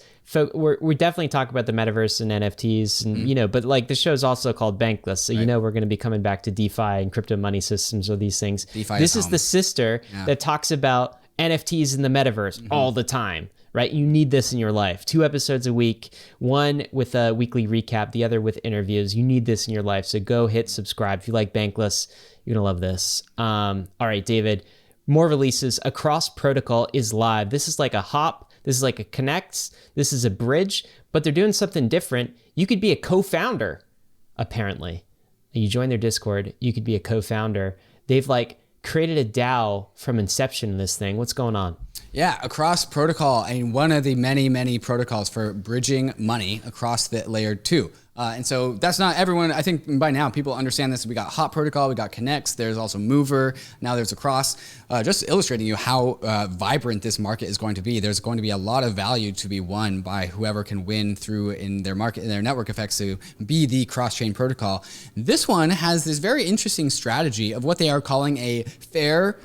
we definitely talk about the metaverse and NFTs, and but like the show is also called Bankless, so we're going to be coming back to DeFi and crypto money systems or these things. This is the sister that talks about NFTs in the metaverse all the time, right? You need this in your life. 2 episodes a week, one with a weekly recap, the other with interviews. You need this in your life. So go hit subscribe. If you like Bankless, you're going to love this. All right, David, more releases. Across Protocol is live. This is like a hop. This is like a connects. This is a bridge, but they're doing something different. You could be a co-founder, apparently. You join their Discord, you could be a co-founder. They've created a DAO from inception in this thing. What's going on? Yeah, Across Protocol, and one of the many, many protocols for bridging money across the layer 2. And so that's not everyone. I think by now people understand this. We got Hot Protocol, we got Connects, there's also Mover, now there's Across. Just illustrating you how vibrant this market is going to be. There's going to be a lot of value to be won by whoever can win through in their market, in their network effects to be the cross-chain protocol. This one has this very interesting strategy of what they are calling a fair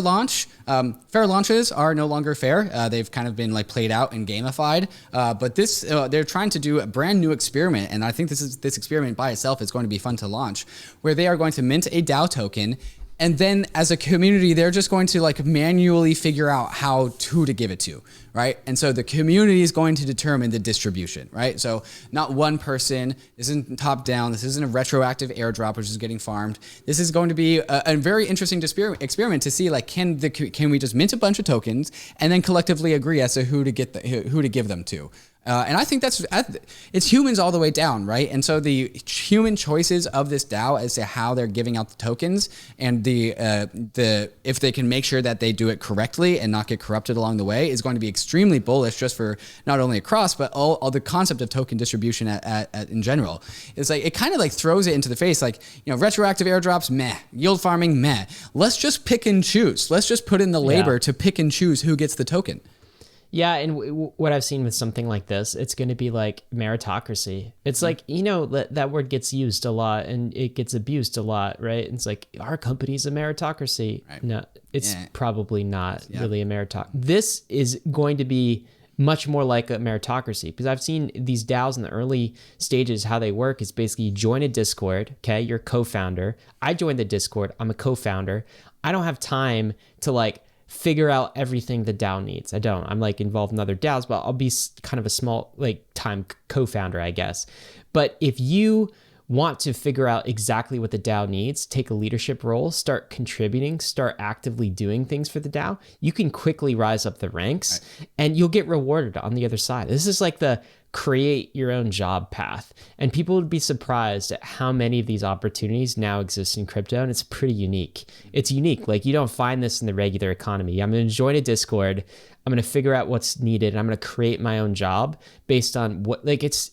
launch. Fair launches are no longer fair. They've kind of been played out and gamified. But this, they're trying to do a brand new experiment, and I think this experiment by itself is going to be fun to launch, where they are going to mint a DAO token. And then as a community, they're just going to manually figure out who to give it to, right? And so the community is going to determine the distribution, right? So not one person, this isn't top down, this isn't a retroactive airdrop which is getting farmed. This is going to be a very interesting experiment to see can we just mint a bunch of tokens and then collectively agree as to who to give them to. And I think it's humans all the way down, right? And so the human choices of this DAO as to how they're giving out the tokens and if they can make sure that they do it correctly and not get corrupted along the way is going to be extremely bullish just for not only across, but all the concept of token distribution in general. It's like, it kind of like throws it into the face, like, retroactive airdrops, meh. Yield farming, meh. Let's just pick and choose. Let's just put in the labor to pick and choose who gets the token. Yeah, and what I've seen with something like this, it's going to be like meritocracy. It's like, that word gets used a lot and it gets abused a lot, right? It's like, our company's a meritocracy. Right. No, it's probably not really a meritocracy. This is going to be much more like a meritocracy, because I've seen these DAOs in the early stages, how they work is basically you join a Discord, okay? You're a co-founder. I joined the Discord. I'm a co-founder. I don't have time to figure out everything the DAO needs. I don't. I'm involved in other DAOs, but I'll be kind of a small time co-founder, I guess. But if you want to figure out exactly what the DAO needs, take a leadership role, start contributing, start actively doing things for the DAO, you can quickly rise up the ranks and you'll get rewarded on the other side. This is like the create your own job path. And people would be surprised at how many of these opportunities now exist in crypto. And it's pretty unique. It's unique. You don't find this in the regular economy. I'm going to join a Discord. I'm going to figure out what's needed. And I'm going to create my own job based on what, it's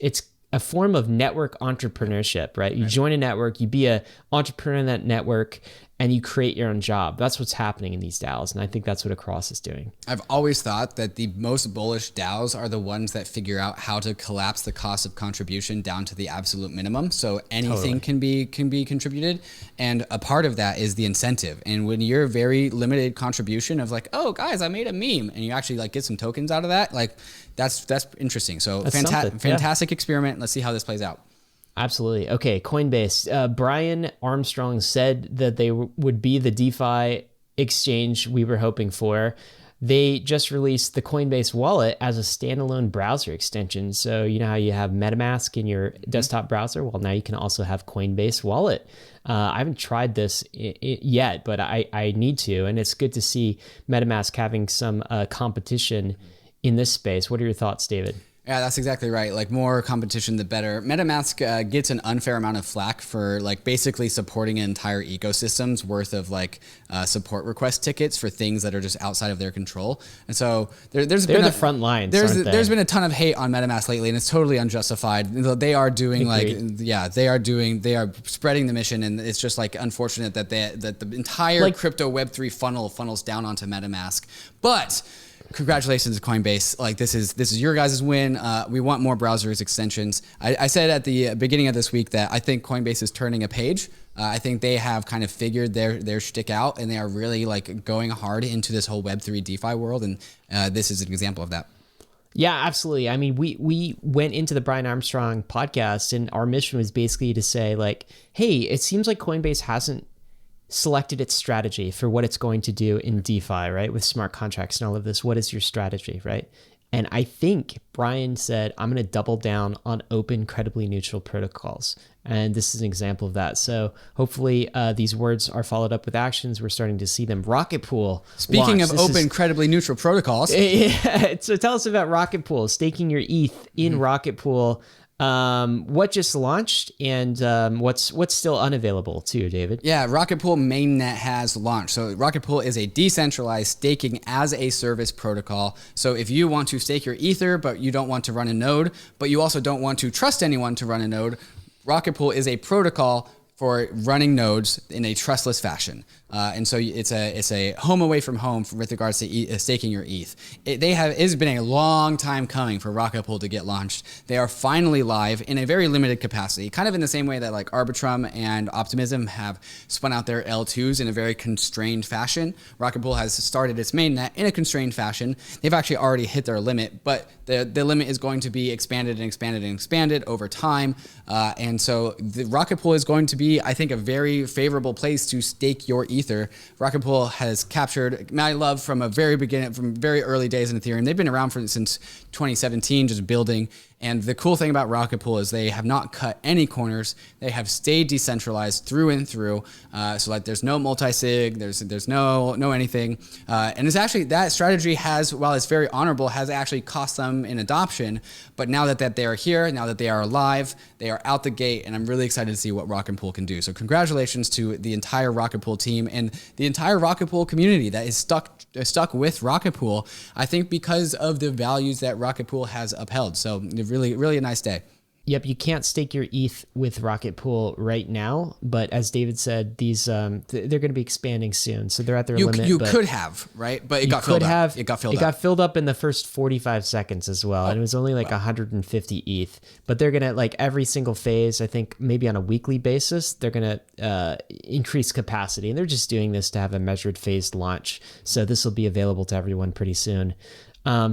a form of network entrepreneurship, right? You join a network, you be a entrepreneur in that network, and you create your own job. That's what's happening in these DAOs, and I think that's what Across is doing. I've always thought that the most bullish DAOs are the ones that figure out how to collapse the cost of contribution down to the absolute minimum, so anything can be contributed, and a part of that is the incentive. And when you're very limited contribution of oh guys, I made a meme, and you actually get some tokens out of that, that's interesting. So fantastic experiment. Let's see how this plays out. Absolutely. Okay, Coinbase. Brian Armstrong said that they would be the DeFi exchange we were hoping for. They just released the Coinbase Wallet as a standalone browser extension. So you know how you have MetaMask in your desktop browser? Well, now you can also have Coinbase Wallet. I haven't tried this yet, but I need to. And it's good to see MetaMask having some competition in this space. What are your thoughts, David? Yeah, that's exactly right. More competition, the better. MetaMask gets an unfair amount of flack for basically supporting an entire ecosystem's worth of support request tickets for things that are just outside of their control. And so they're the front lines. There's been a ton of hate on MetaMask lately, and it's totally unjustified. They are doing they are spreading the mission, and it's just unfortunate that the entire crypto Web3 funnels down onto MetaMask. But congratulations to Coinbase. This is your guys' win. We want more browsers extensions. I said at the beginning of this week that I think Coinbase is turning a page. I think they have kind of figured their shtick out, and they are really going hard into this whole Web3 DeFi world. And this is an example of that. Yeah, absolutely. I mean, we went into the Brian Armstrong podcast, and our mission was basically to say hey, it seems like Coinbase hasn't selected its strategy for what it's going to do in DeFi, right? With smart contracts and all of this. What is your strategy, right? And I think Brian said, I'm going to double down on open, credibly neutral protocols. And this is an example of that. So hopefully these words are followed up with actions. We're starting to see them. Rocket Pool. Speaking of open, credibly neutral protocols. Yeah, so tell us about Rocket Pool, staking your ETH in Rocket Pool. What just launched and what's still unavailable too, David? Yeah, Rocket Pool mainnet has launched. So Rocket Pool is a decentralized staking as a service protocol. So if you want to stake your Ether, but you don't want to run a node, but you also don't want to trust anyone to run a node, Rocket Pool is a protocol for running nodes in a trustless fashion. And so it's a home away from home with regards to staking your ETH. It's been a long time coming for Rocket Pool to get launched. They are finally live in a very limited capacity, kind of in the same way that Arbitrum and Optimism have spun out their L2s in a very constrained fashion. Rocket Pool has started its mainnet in a constrained fashion. They've actually already hit their limit, but the limit is going to be expanded and expanded and expanded over time. And so the Rocket Pool is going to be, I think, a very favorable place to stake your Ether. Rocket Pool has captured my love from a very beginning, from very early days in Ethereum. They've been around since 2017, just building. And the cool thing about Rocket Pool is they have not cut any corners. They have stayed decentralized through and through. So like there's no multi-sig, there's no anything. And it's actually, that strategy has, while it's very honorable, has actually cost them in adoption. But now that they are here, now that they are alive, they are out the gate, and I'm really excited to see what Rocket Pool can do. So congratulations to the entire Rocket Pool team and the entire Rocket Pool community that is stuck with Rocket Pool, I think because of the values that Rocket Pool has upheld. So really, really a nice day. Yep, you can't stake your ETH with Rocket Pool right now, but as David said, these they're going to be expanding soon, so they're at their limit. You could have, right? But it got filled up. It got filled up in the first 45 seconds as well, and it was only like 150 ETH. But they're going to, like, every single phase, I think maybe on a weekly basis, they're going to increase capacity, and they're just doing this to have a measured phased launch. So this will be available to everyone pretty soon.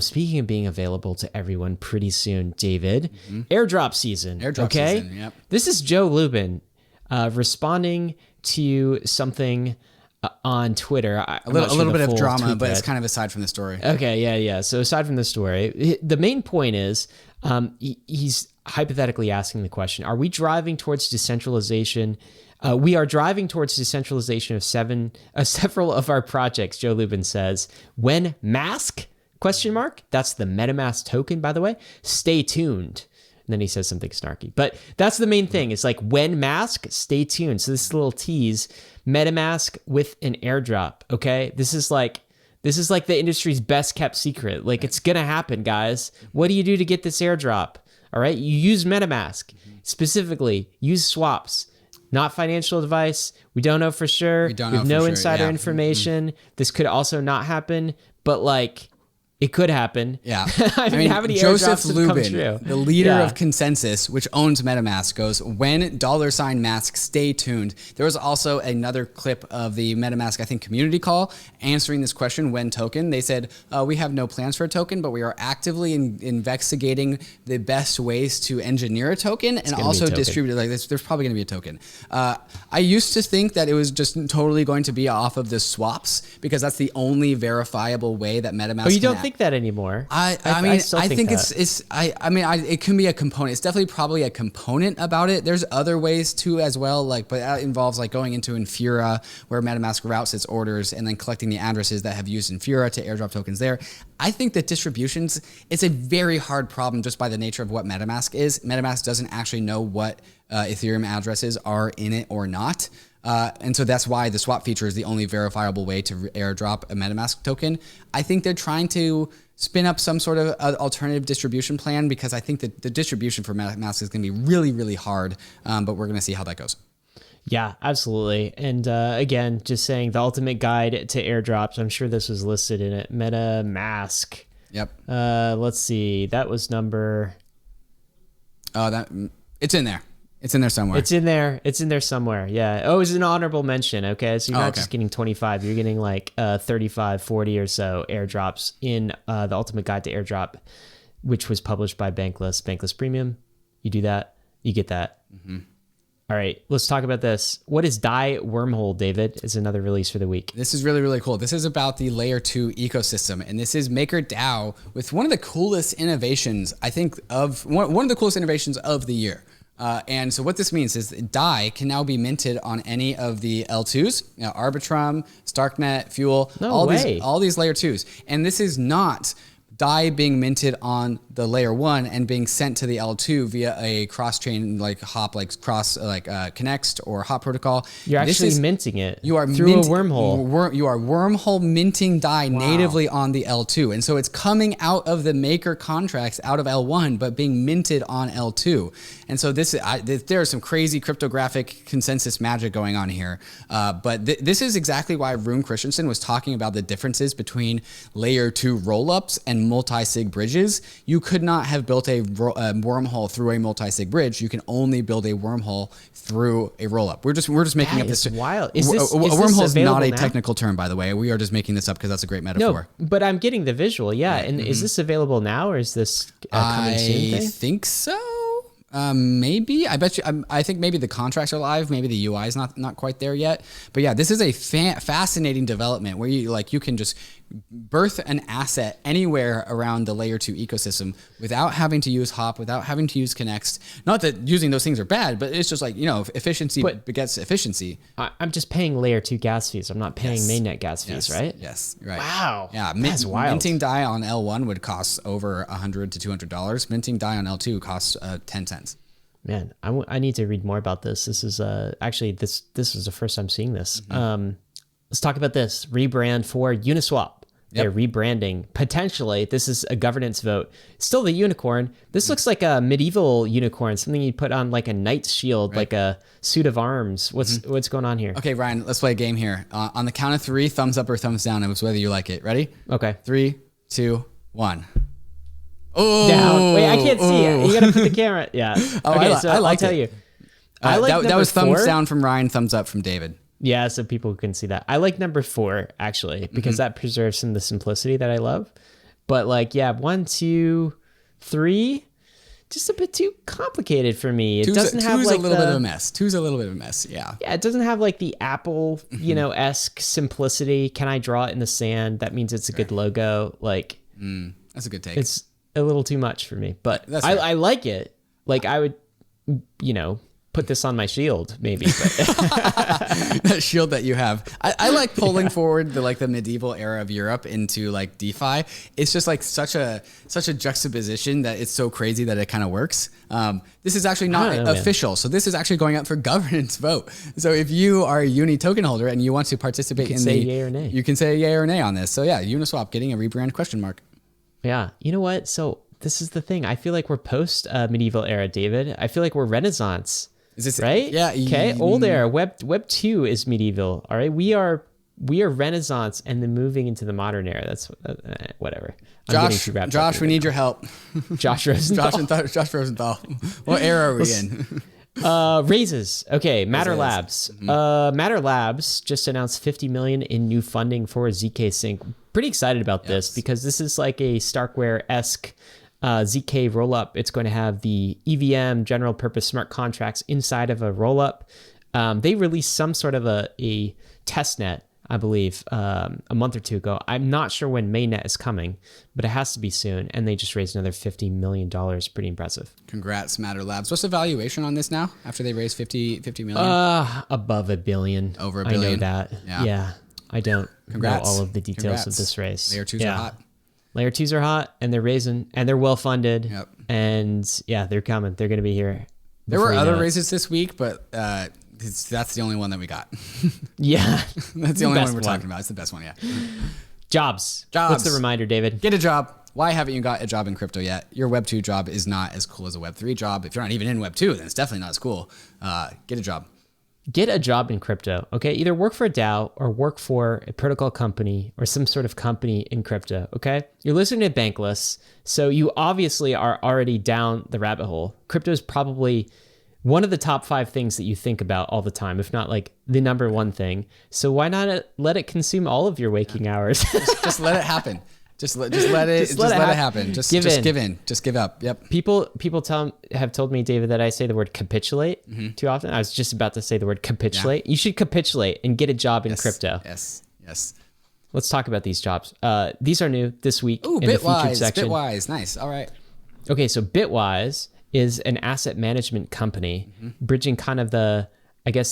Speaking of being available to everyone pretty soon, David, airdrop season. Season, yep. This is Joe Lubin responding to something on Twitter. A little bit of drama, but it's kind of aside from the story. Okay, yeah. So aside from the story, the main point is he's hypothetically asking the question, are we driving towards decentralization? We are driving towards decentralization of several of our projects, Joe Lubin says. When mask? ? That's the MetaMask token, by the way. Stay tuned. And then he says something snarky. But that's the main thing. It's like, when mask, stay tuned. So this is a little tease. MetaMask with an airdrop, okay? This is like the industry's best kept secret. Like, it's going to happen, guys. What do you do to get this airdrop? All right? You use MetaMask. Specifically, use swaps. Not financial advice. We don't know for sure. We have no insider information. This could also not happen. But, like, it could happen. Yeah. I mean, how many Joseph airdrops have Lubin, come true? the leader of Consensus, which owns MetaMask, goes, when $mask, stay tuned. There was also another clip of the MetaMask, I think, community call answering this question, when token. They said, we have no plans for a token, but we are actively investigating the best ways to engineer a token and also distribute it like this. There's probably going to be a token. I used to think that it was just totally going to be off of the swaps because that's the only verifiable way that MetaMask Oh, you don't think that anymore? I think it can be a component. It's definitely probably a component about it. There's other ways too as well, like, but that involves like going into Infura where MetaMask routes its orders and then collecting the addresses that have used Infura to airdrop tokens there. I think that distributions, it's a very hard problem just by the nature of what MetaMask is. MetaMask doesn't actually know what Ethereum addresses are in it or not. And so that's why the swap feature is the only verifiable way to airdrop a MetaMask token. I think they're trying to spin up some sort of alternative distribution plan because I think that the distribution for MetaMask is going to be really, really hard. But we're going to see how that goes. Yeah, absolutely. And again, just saying the ultimate guide to airdrops. I'm sure this was listed in it. MetaMask. Yep. Let's see. That was number. It's in there. It's in there somewhere. It's in there somewhere. Yeah. Oh, it's an honorable mention. Okay. So you're not just getting 25. You're getting like 35, 40 or so airdrops in the Ultimate Guide to Airdrop, which was published by Bankless Premium. You do that, you get that. Mm-hmm. All right. Let's talk about this. What is DAI Wormhole, David? Is another release for the week. This is really, really cool. This is about the layer 2 ecosystem. And this is MakerDAO with one of the coolest innovations, I think, of one of the coolest innovations of the year. And so what this means is DAI can now be minted on any of the L2s, Arbitrum, Starknet, Fuel, all these layer 2s. And this is not DAI being minted on the layer 1 and being sent to the L2 via a cross-chain like hop, like Connext or hop protocol. You're actually minting it through a wormhole. You are wormhole minting DAI natively on the L2. And so it's coming out of the maker contracts out of L1, but being minted on L2. And so there is some crazy cryptographic consensus magic going on here. But this is exactly why Rune Christensen was talking about the differences between layer 2 rollups and multi-sig bridges. You could not have built a wormhole through a multi-sig bridge. You can only build a wormhole through a rollup. We're just making up this. Wild. A wormhole is not a technical term, by the way. We are just making this up because that's a great metaphor. No, but I'm getting the visual. Yeah. And is this available now, or is this coming soon? I think so. Maybe. I bet you. I think maybe the contracts are live. Maybe the UI is not quite there yet. But yeah, this is a fascinating development where you can just birth an asset anywhere around the layer 2 ecosystem without having to use Hop, without having to use Connects. Not that using those things are bad, but it's just like, efficiency begets efficiency. I'm just paying layer 2 gas fees. I'm not paying mainnet gas fees, right? Yes, right. Wow. Yeah, that's wild. Minting DAI on L1 would cost over $100 to $200. Minting DAI on L2 costs 10 cents. Man, I need to read more about this. This is actually this is the first time seeing this. Let's talk about this rebrand for Uniswap. They're rebranding. Potentially, this is a governance vote. Still the unicorn. This looks like a medieval unicorn, something you put on like a knight's shield, like a suit of arms. What's going on here? Okay, Ryan, let's play a game here. On the count of 3, thumbs up or thumbs down. It was whether you like it. Ready? Okay. 3, 2, 1. Oh, down. Wait, I can't see it. You gotta put the camera. Yeah. Okay, I'll tell you. I like that was 4. thumbs down from Ryan, thumbs up from David. Yeah, so people can see that. I like number 4 actually because that preserves some of the simplicity that I love. But 1, 2, 3, just a bit too complicated for me. It doesn't have two's a little bit of a mess. Two's a little bit of a mess. Yeah. Yeah, it doesn't have the Apple, esque simplicity. Can I draw it in the sand? That means it's a good logo. That's a good take. It's a little too much for me, but That's I like it. I would, put this on my shield maybe. But that shield that you have. I like pulling forward the medieval era of Europe into DeFi. It's just such a juxtaposition that it's so crazy that it kind of works. This is actually not official. So this is actually going up for governance vote. So if you are a Uni token holder and you want to participate yay or nay. You can say yay or nay on this. So yeah, Uniswap getting a rebrand question mark. Yeah. You know what? So this is the thing. I feel like we're post medieval era, David. I feel like we're Renaissance. Is this right? Yeah. Okay. Old era. Web 2 is medieval. All right. We are Renaissance and then moving into the modern era. That's whatever. Josh, we need your help. Josh Rosenthal. Josh Rosenthal. What era are we in? Raises. Okay. Matter Labs. Matter Labs just announced 50 million in new funding for ZK Sync. Pretty excited about this because this is like a Starkware-esque ZK rollup. It's going to have the EVM, general purpose smart contracts inside of a rollup. They released some sort of a test net, I believe, a month or 2 ago. I'm not sure when mainnet is coming, but it has to be soon. And they just raised another $50 million. Pretty impressive. Congrats, Matter Labs. What's the valuation on this now after they raised 50 million? Above $1 billion. Over $1 billion. I know that. Yeah. I don't know all of the details of this race. Layer 2s are hot. Layer 2s are hot and they're raising and they're well funded. Yep. And yeah, they're coming. They're going to be here. There were other raises this week, but that's the only one that we got. Yeah. That's the only one we're talking about. It's the best one, yeah. Jobs. What's the reminder, David? Get a job. Why haven't you got a job in crypto yet? Your Web 2 job is not as cool as a Web 3 job. If you're not even in Web 2, then it's definitely not as cool. Get a job. Get a job in crypto, okay? Either work for a DAO or work for a protocol company or some sort of company in crypto, okay? You're listening to Bankless, so you obviously are already down the rabbit hole. Crypto is probably one of the top 5 things that you think about all the time, if not the number 1 thing. So why not let it consume all of your waking hours? Just let it happen. Just let it happen. Just give in. Just give up. Yep. People have told me, David, that I say the word capitulate too often. I was just about to say the word capitulate. Yeah. You should capitulate and get a job in crypto. Yes. Let's talk about these jobs. These are new this week in Bitwise, the featured section. Bitwise, nice. All right. Okay, so Bitwise is an asset management company bridging kind of the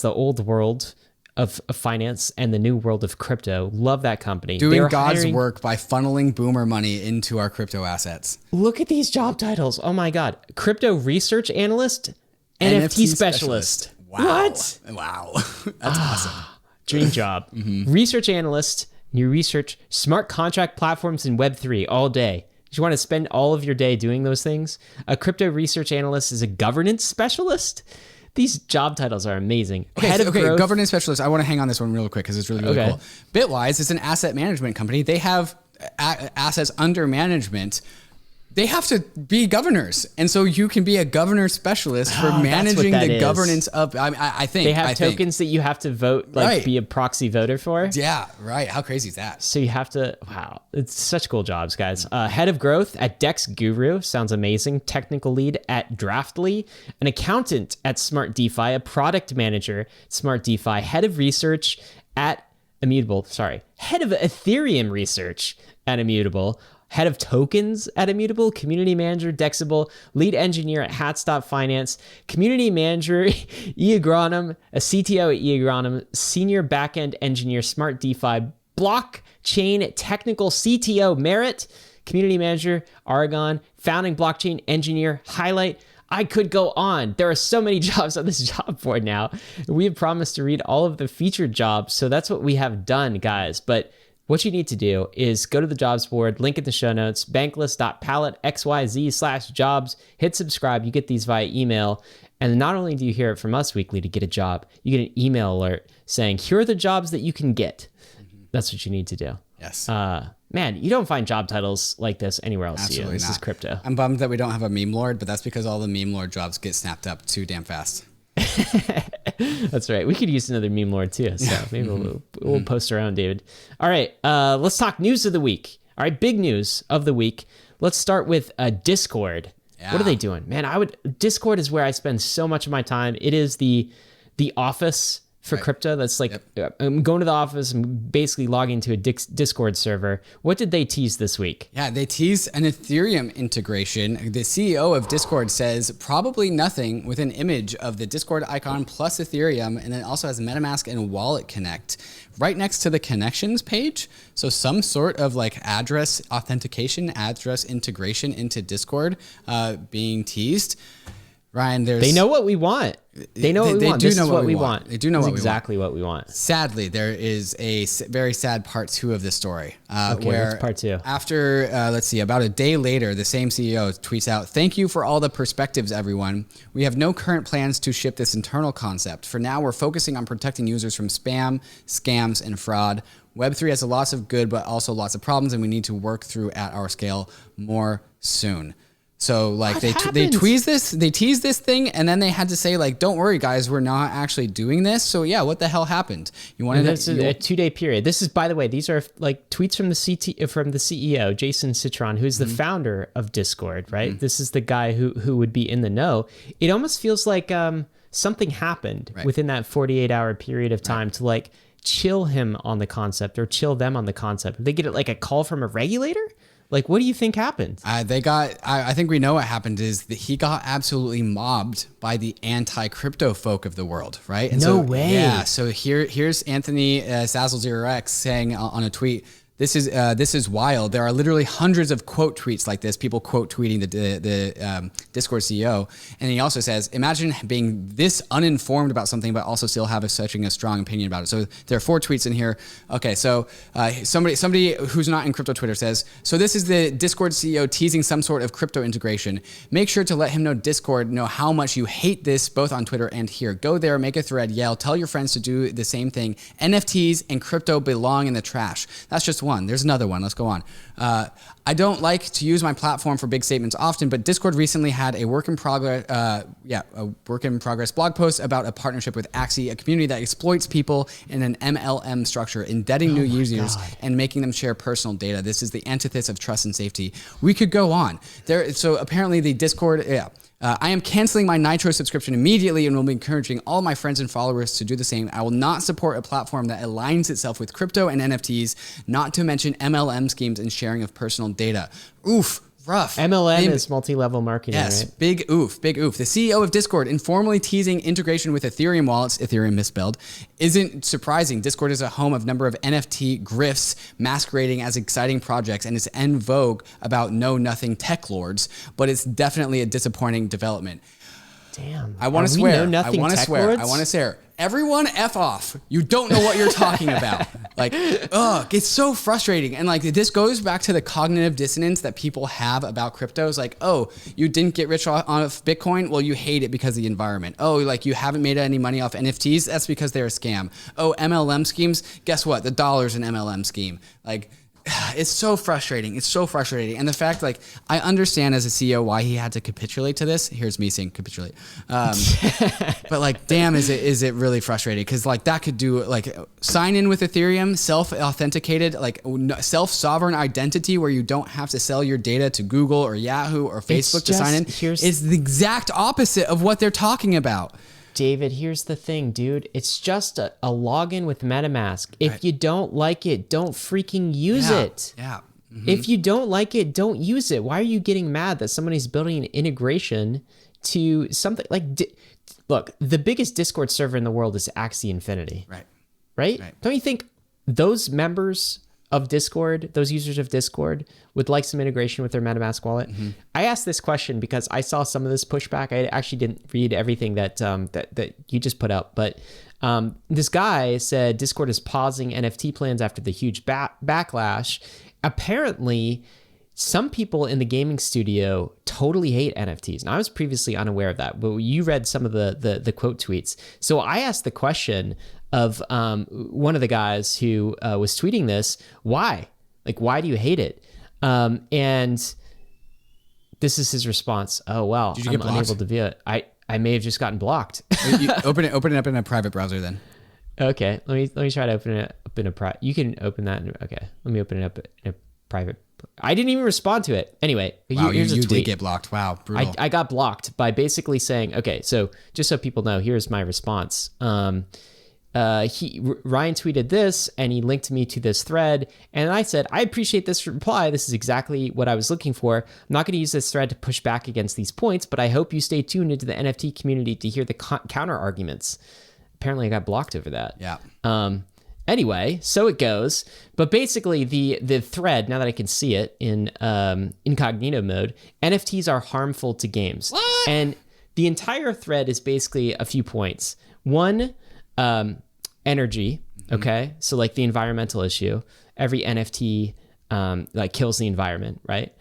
old world of finance and the new world of crypto. Love that company. Doing God's work by funneling boomer money into our crypto assets. Look at these job titles. Oh my God. Crypto research analyst, NFT specialist. Wow. What? Wow. That's awesome. Dream job. Research analyst. You research smart contract platforms in Web3 all day. You want to spend all of your day doing those things? A crypto research analyst is a governance specialist. These job titles are amazing. Okay, governance specialist. I want to hang on this one real quick because it's really cool. Bitwise is an asset management company. They have assets under management. They have to be governors. And so you can be a governor specialist for managing the governance of, I think. They have tokens that you have to vote, be a proxy voter for. Yeah, right. How crazy is that? So you have to, wow. It's such cool jobs, guys. Head of growth at Dex Guru. Sounds amazing. Technical lead at Draftly. An accountant at Smart DeFi. A product manager at Smart DeFi. Head of research at Immutable, sorry, head of Ethereum research at Immutable, head of tokens at Immutable, community manager, Dexable, lead engineer at Hatstop Finance, community manager, eAgronom, a CTO at eAgronom, senior backend engineer, Smart DeFi, blockchain technical CTO, Merit, community manager, Aragon, founding blockchain engineer, Highlight. I could go on. There are so many jobs on this job board now. We have promised to read all of the featured jobs, so that's what we have done, guys. But what you need to do is go to the jobs board, link in the show notes, bankless.palletxyz/jobs, hit subscribe. You get these via email. And not only do you hear it from us weekly to get a job, you get an email alert saying, here are the jobs that you can get. That's what you need to do. Yes. Man, you don't find job titles like this anywhere else. Absolutely This not. is crypto. I'm bummed that we don't have a meme lord, but that's because all the meme lord jobs get snapped up too damn fast. That's right. We could use another meme lord too. So maybe we'll post around, David. All right. Let's talk news of the week. All right. Big news of the week. Let's start with Discord. Yeah. What are they doing? Man, Discord is where I spend so much of my time. It is the office for crypto. That's like, I'm going to the office and basically logging to a Discord server. What did they tease this week? Yeah, they teased an Ethereum integration. The CEO of Discord says probably nothing, with an image of the Discord icon plus Ethereum, and then also has MetaMask and Wallet Connect right next to the connections page. So some sort of like address authentication, address integration into Discord being teased. Ryan, they know what we want. They know what we want. This is what we want. They do know what we want. Exactly what we want. Sadly, there is a very sad part 2 of the story. Where what's part 2? After, let's see, about a day later, the same CEO tweets out, "Thank you for all the perspectives, everyone. We have no current plans to ship this internal concept. For now, we're focusing on protecting users from spam, scams, and fraud. Web3 has lots of good, but also lots of problems, and we need to work through at our scale more soon." So like they tease this thing, and then they had to say like, don't worry guys, we're not actually doing this. So yeah, what the hell happened? You wanted a 2-day period. This is, by the way, these are like tweets from the CEO, Jason Citron, who's the founder of Discord, right? This is the guy who would be in the know. It almost feels like something happened within that 48-hour period of time to like chill him on the concept or chill them on the concept. Did they get like a call from a regulator? Like, what do you think happened? I think we know what happened is that he got absolutely mobbed by the anti-crypto folk of the world, right? And no way. Yeah. So here's Anthony Sazzle0x saying on a tweet, this is wild. There are literally hundreds of quote tweets like this, people quote tweeting the Discord CEO. And he also says, imagine being this uninformed about something, but also still have such a strong opinion about it. So there are 4 tweets in here. Okay, so somebody who's not in crypto Twitter says, so this is the Discord CEO teasing some sort of crypto integration. Make sure to let him know Discord know how much you hate this, both on Twitter and here. Go there, make a thread, yell, tell your friends to do the same thing. NFTs and crypto belong in the trash. That's just one. There's another one. Let's go on. I don't like to use my platform for big statements often, but Discord recently had a work in progress blog post about a partnership with Axie, a community that exploits people in an MLM structure, indebting new users and making them share personal data. This is the antithesis of trust and safety. We could go on. So apparently the Discord, I am canceling my Nitro subscription immediately and will be encouraging all my friends and followers to do the same. I will not support a platform that aligns itself with crypto and NFTs, not to mention MLM schemes and sharing of personal data. Oof. Rough. MLM is multi-level marketing, yes, right? Big oof, big oof. The CEO of Discord informally teasing integration with Ethereum wallets, Ethereum misspelled, isn't surprising. Discord is a home of a number of NFT grifts masquerading as exciting projects, and it's en vogue about know-nothing tech lords, but it's definitely a disappointing development. Damn. I want to swear. I want to swear. Everyone F off. You don't know what you're talking about. Like, it's so frustrating. And like, this goes back to the cognitive dissonance that people have about cryptos. Like, oh, you didn't get rich off Bitcoin? Well, you hate it because of the environment. Oh, like you haven't made any money off NFTs? That's because they're a scam. Oh, MLM schemes? Guess what? The dollar's an MLM scheme. Like, it's so frustrating. It's so frustrating. And the fact, like, I understand as a CEO why he had to capitulate to this. Here's me saying capitulate. But like, damn, is it really frustrating? Because like that could do like sign in with Ethereum, self-authenticated, like self-sovereign identity where you don't have to sell your data to Google or Yahoo or Facebook to sign in. Is the exact opposite of what they're talking about. David, here's the thing, dude. It's just a login with MetaMask. If you don't like it, don't freaking use it. Yeah. Mm-hmm. If you don't like it, don't use it. Why are you getting mad that somebody's building an integration to something like... Look, the biggest Discord server in the world is Axie Infinity. Right? Don't you think those members of Discord, those users of Discord, would like some integration with their MetaMask wallet? Mm-hmm. I asked this question because I saw some of this pushback. I actually didn't read everything that that you just put up, but this guy said Discord is pausing NFT plans after the huge backlash. Apparently, some people in the gaming studio totally hate NFTs. And I was previously unaware of that, but you read some of the quote tweets. So I asked the question of one of the guys who was tweeting this, why? Like, why do you hate it? And this is his response. Oh, well, Did you get blocked? Unable to view it. I may have just gotten blocked. You open it up in a private browser then. Okay, let me try to open it up in a private. You can open that. Okay, let me open it up in a private. I didn't even respond to it. Anyway, wow, here's a tweet. You did get blocked. Wow, brutal. I got blocked by basically saying, okay, so just so people know, here's my response. Ryan tweeted this and he linked me to this thread. And I said, I appreciate this reply. This is exactly what I was looking for. I'm not going to use this thread to push back against these points, but I hope you stay tuned into the NFT community to hear the counter arguments. Apparently I got blocked over that. Yeah. Anyway, so it goes. But basically the thread, now that I can see it in incognito mode, NFTs are harmful to games. What? And the entire thread is basically a few points. One, energy, okay? So like the environmental issue. Every NFT like kills the environment, right?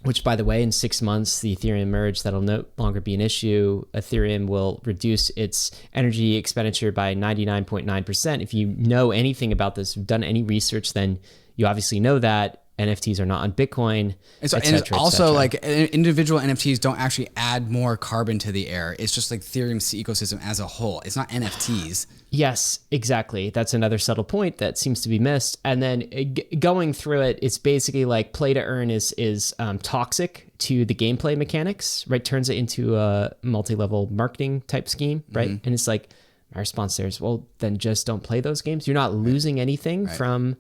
Which, by the way, in 6 months, the Ethereum merge, that'll no longer be an issue. Ethereum will reduce its energy expenditure by 99.9%. If you know anything about this, you've done any research, then you obviously know that NFTs are not on Bitcoin, and so, and also like individual NFTs don't actually add more carbon to the air. It's just like Ethereum's ecosystem as a whole. It's not NFTs. Yes, exactly. That's another subtle point that seems to be missed. And then going through it, it's basically like play to earn is toxic to the gameplay mechanics, right? Turns it into a multi-level marketing type scheme, right? Mm-hmm. And it's like, my response there is, well, then just don't play those games. You're not losing anything from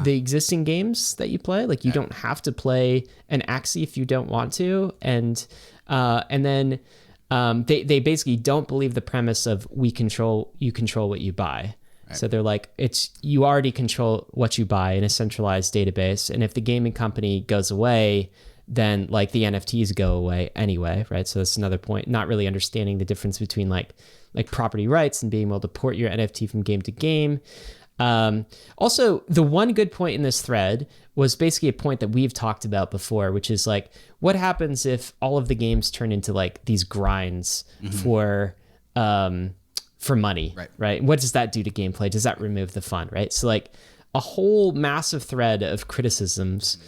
the existing games that you play. Like you don't have to play an Axie if you don't want to. And then they basically don't believe the premise of you control what you buy. Right. So they're like, you already control what you buy in a centralized database. And if the gaming company goes away, then like the NFTs go away anyway, right? So that's another point. Not really understanding the difference between like property rights and being able to port your NFT from game to game. Also, the one good point in this thread was basically a point that we've talked about before, which is like, what happens if all of the games turn into like these grinds for money, right? What does that do to gameplay? Does that remove the fun, right? So like a whole massive thread of criticisms,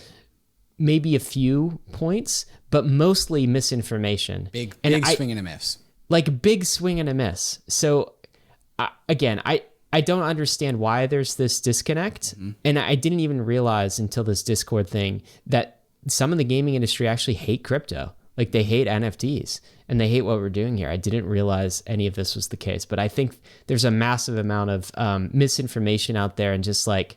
maybe a few points, but mostly misinformation. Big swing and a miss. Like big swing and a miss. So again, I don't understand why there's this disconnect. And I didn't even realize until this Discord thing that some of the gaming industry actually hate crypto. Like they hate NFTs and they hate what we're doing here. I didn't realize any of this was the case, but I think there's a massive amount of misinformation out there and just like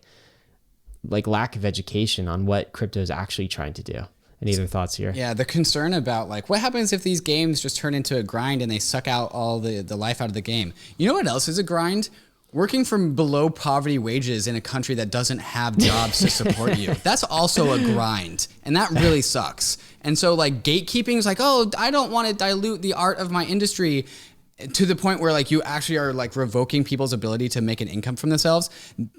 lack of education on what crypto is actually trying to do. Any other thoughts here? Yeah, the concern about like what happens if these games just turn into a grind and they suck out all the life out of the game. You know what else is a grind? Working from below poverty wages in a country that doesn't have jobs to support you. That's also a grind. And that really sucks. And so like gatekeeping is like, oh, I don't want to dilute the art of my industry to the point where like you actually are like revoking people's ability to make an income from themselves.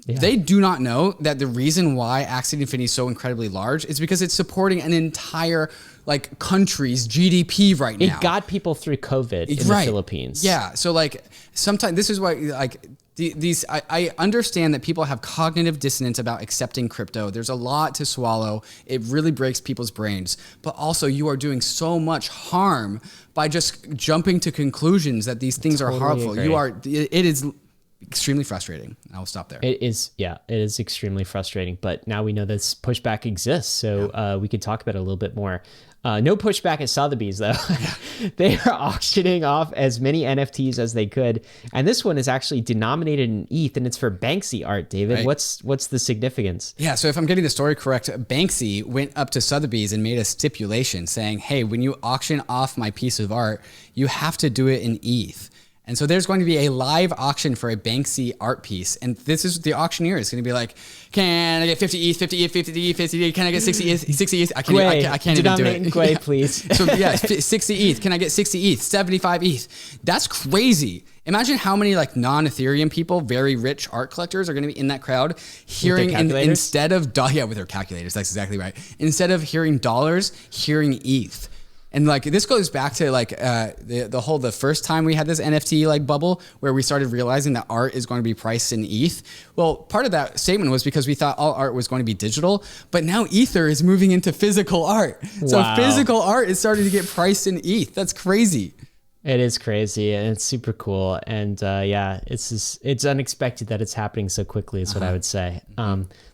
Yeah. They do not know that the reason why Axie Infinity is so incredibly large is because it's supporting an entire like country's GDP right now. It got people through COVID in the Philippines. Yeah. So like sometimes this is why like I understand that people have cognitive dissonance about accepting crypto. There's a lot to swallow. It really breaks people's brains. But also you are doing so much harm by just jumping to conclusions that these things are harmful. It is extremely frustrating. I will stop there. It is extremely frustrating, but now we know this pushback exists. So we could talk about it a little bit more. No pushback at Sotheby's though. They are auctioning off as many NFTs as they could, and this one is actually denominated in ETH, and it's for Banksy art. David, what's the significance? Yeah, so if I'm getting the story correct, Banksy went up to Sotheby's and made a stipulation saying, "Hey, when you auction off my piece of art, you have to do it in ETH." And so there's going to be a live auction for a Banksy art piece. And this is the auctioneer is going to be like, can I get 50 ETH, 50 ETH, 50 ETH, 50 ETH? Can I get 60 ETH, 60 ETH? I can't even do it. Gwei, please. So yeah, 60 ETH. Can I get 60 ETH, 75 ETH? That's crazy. Imagine how many like non-Ethereum people, very rich art collectors are going to be in that crowd hearing instead of, with their calculators. That's exactly right. Instead of hearing dollars, hearing ETH. And like this goes back to like the first time we had this NFT like bubble where we started realizing that art is going to be priced in ETH. Well, part of that statement was because we thought all art was going to be digital, but now Ether is moving into physical art. Wow. So physical art is starting to get priced in ETH. That's crazy. It is crazy and it's super cool. And it's unexpected that it's happening so quickly is what I would say.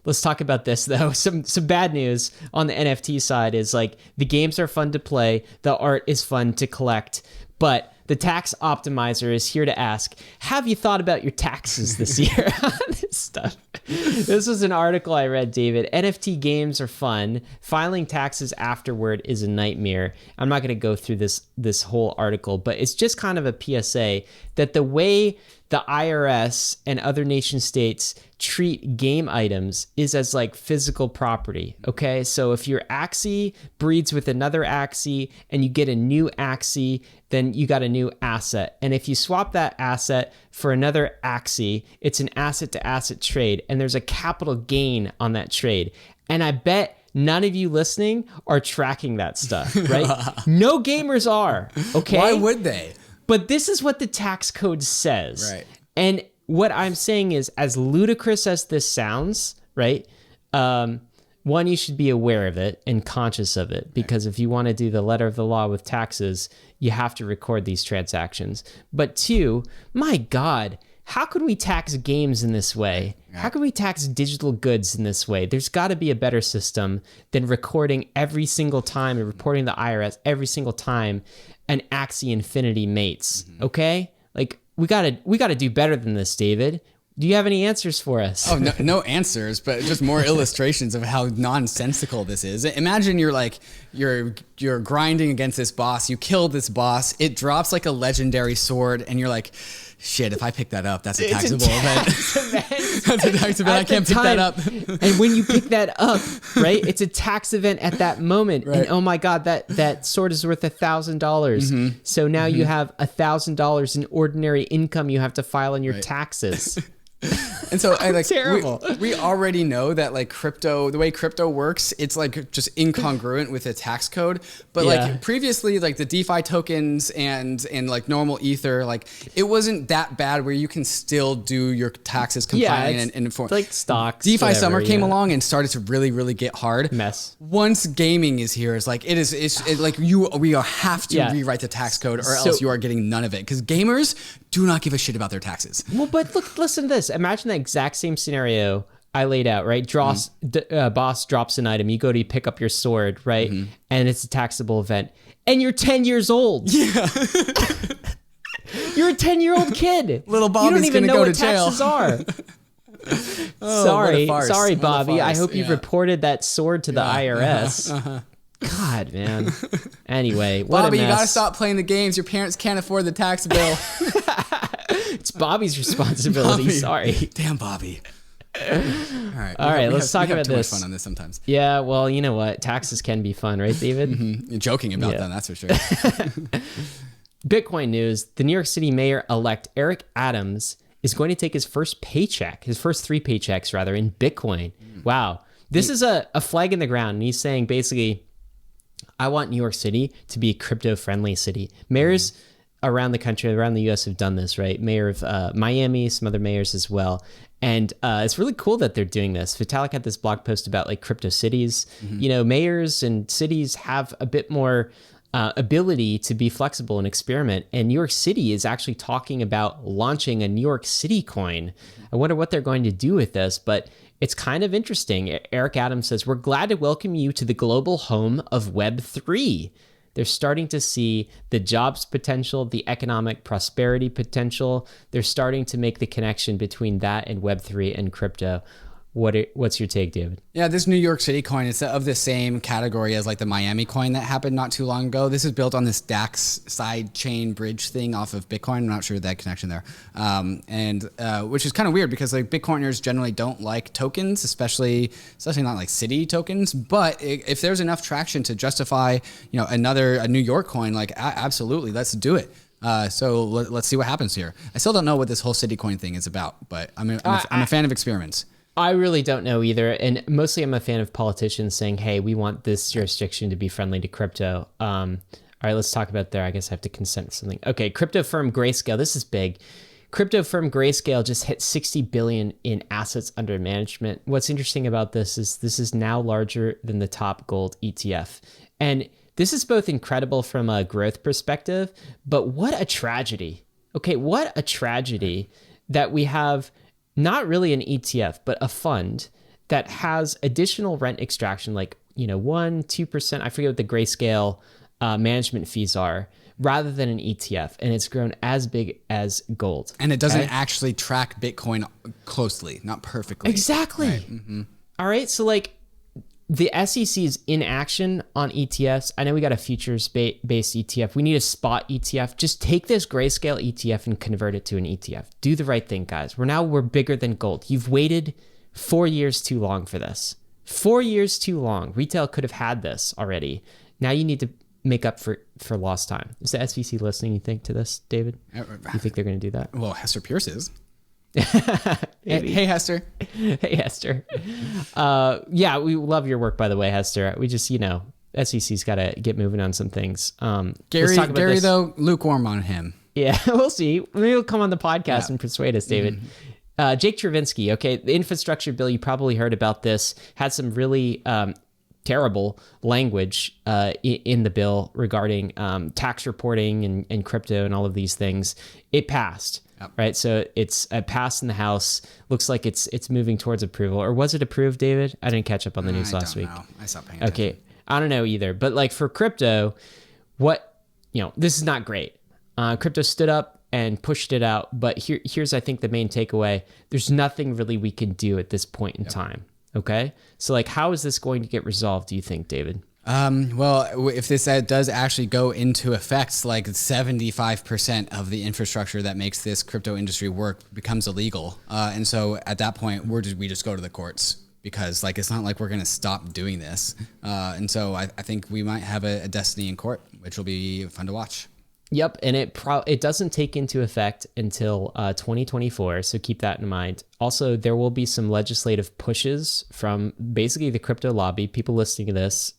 Let's talk about this though. Some bad news on the NFT side is like the games are fun to play. The art is fun to collect, but the tax optimizer is here to ask, have you thought about your taxes this year on this stuff? This was an article I read, David. NFT games are fun. Filing taxes afterward is a nightmare. I'm not going to go through this whole article, but it's just kind of a PSA that the way the IRS and other nation states treat game items is as like physical property. Okay, so if your Axie breeds with another Axie and you get a new Axie, then you got a new asset. And if you swap that asset for another Axie, it's an asset to asset trade, and there's a capital gain on that trade. And I bet none of you listening are tracking that stuff, right? No gamers are. Okay, why would they? But this is what the tax code says. Right. And what I'm saying is, as ludicrous as this sounds, right? One, you should be aware of it and conscious of it, because if you want to do the letter of the law with taxes, you have to record these transactions. But two, my God, how could we tax games in this way? How can we tax digital goods in this way? There's got to be a better system than recording every single time and reporting the IRS every single time an Axie Infinity mates. Okay? Like we gotta do better than this, David. Do you have any answers for us? Oh, no answers, but just more illustrations of how nonsensical this is. Imagine you're grinding against this boss. You kill this boss. It drops like a legendary sword, and you're like, shit, if I pick that up, that's a taxable event. That's a tax event. I can't pick that up. And when you pick that up, right, it's a tax event at that moment. Right. And oh my God, that sword is worth $1,000. So now you have $1,000 in ordinary income you have to file on your taxes. And so terrible. We already know that like crypto, the way crypto works, it's like just incongruent with the tax code. But like previously, like the DeFi tokens and like normal Ether, like it wasn't that bad where you can still do your taxes compliantly and inform. It's like stocks. DeFi summer came along and started to really, really get hard. Mess. Once gaming is here, it's like we have to rewrite the tax code or else you are getting none of it, because gamers do not give a shit about their taxes. Well, but look, listen to this. Imagine the exact same scenario I laid out, right? Boss drops an item. You go to pick up your sword, right? And it's a taxable event. And you're 10 years old. Yeah. You're a 10-year-old kid. Little Bobby's going to go to jail. You don't even know what taxes are. Sorry, Bobby. I hope you've reported that sword to the IRS. God, man. Anyway, what Bobby, a mess. You gotta stop playing the games. Your parents can't afford the tax bill. It's Bobby's responsibility. Bobby. Sorry. Damn, Bobby. All right. Let's talk about this. We have too much fun on this sometimes. Yeah. Well, you know what? Taxes can be fun, right, David? You're joking about them. That's for sure. Bitcoin news: the New York City mayor-elect Eric Adams is going to take his first three paychecks rather, in Bitcoin. Wow. This is a flag in the ground, and he's saying basically, I want New York City to be a crypto-friendly city. Mayors around the country, around the U.S. have done this, right? Mayor of Miami, some other mayors as well. And it's really cool that they're doing this. Vitalik had this blog post about like crypto cities. You know, mayors and cities have a bit more ability to be flexible and experiment. And New York City is actually talking about launching a New York City coin. I wonder what they're going to do with this, but it's kind of interesting. Eric Adams says, we're glad to welcome you to the global home of Web3. They're starting to see the jobs potential, the economic prosperity potential. They're starting to make the connection between that and Web3 and crypto. What's your take, David? Yeah, this New York City coin is of the same category as like the Miami coin that happened not too long ago. This is built on this DAX side chain bridge thing off of Bitcoin. I'm not sure that connection there. Which is kind of weird because like Bitcoiners generally don't like tokens, especially not like city tokens. But if there's enough traction to justify, a New York coin, like absolutely, let's do it. So let's see what happens here. I still don't know what this whole city coin thing is about, but I'm a fan of experiments. I really don't know either. And mostly I'm a fan of politicians saying, hey, we want this jurisdiction to be friendly to crypto. All right, let's talk about there. I guess I have to consent to something. Okay, crypto firm Grayscale. This is big. Crypto firm Grayscale just hit 60 billion in assets under management. What's interesting about this is now larger than the top gold ETF. And this is both incredible from a growth perspective, but what a tragedy. Okay, what a tragedy that we have not really an ETF, but a fund that has additional rent extraction, like, 1-2%. I forget what the Grayscale management fees are, rather than an ETF. And it's grown as big as gold. And it doesn't actually track Bitcoin closely, not perfectly. Exactly. Right. Mm-hmm. All right. So like the SEC's inaction on ETFs. I know we got a futures-based ETF. We need a spot ETF. Just take this Grayscale ETF and convert it to an ETF. Do the right thing, guys. We're bigger than gold. You've waited 4 years too long for this. 4 years too long. Retail could have had this already. Now you need to make up for lost time. Is the SEC listening, you think, to this, David? You think they're going to do that? Well, Hester Pierce is. Hey, Hester. Hey, Hester. Yeah, we love your work, by the way, Hester. We just, SEC's got to get moving on some things. Gary, though, lukewarm on him. Yeah, we'll see. Maybe he'll come on the podcast and persuade us, David. Mm-hmm. Jake Travinsky. Okay, the infrastructure bill, you probably heard about this, had some really terrible language in the bill regarding tax reporting and crypto and all of these things. It passed. Right, so it's passed in the House. Looks like it's moving towards approval, or was it approved, David? I didn't catch up on the news last week. I stopped paying attention. Okay, I don't know either. But like for crypto, this is not great. Crypto stood up and pushed it out, but here's I think the main takeaway: there's nothing really we can do at this point in time. Okay, so like, how is this going to get resolved? Do you think, David? Well, if this does actually go into effect, like 75% of the infrastructure that makes this crypto industry work becomes illegal. And so at that point, we just go to the courts because like, it's not like we're going to stop doing this. And so I think we might have a destiny in court, which will be fun to watch. Yep, and it doesn't take into effect until 2024, so keep that in mind. Also, there will be some legislative pushes from basically the crypto lobby, people listening to this,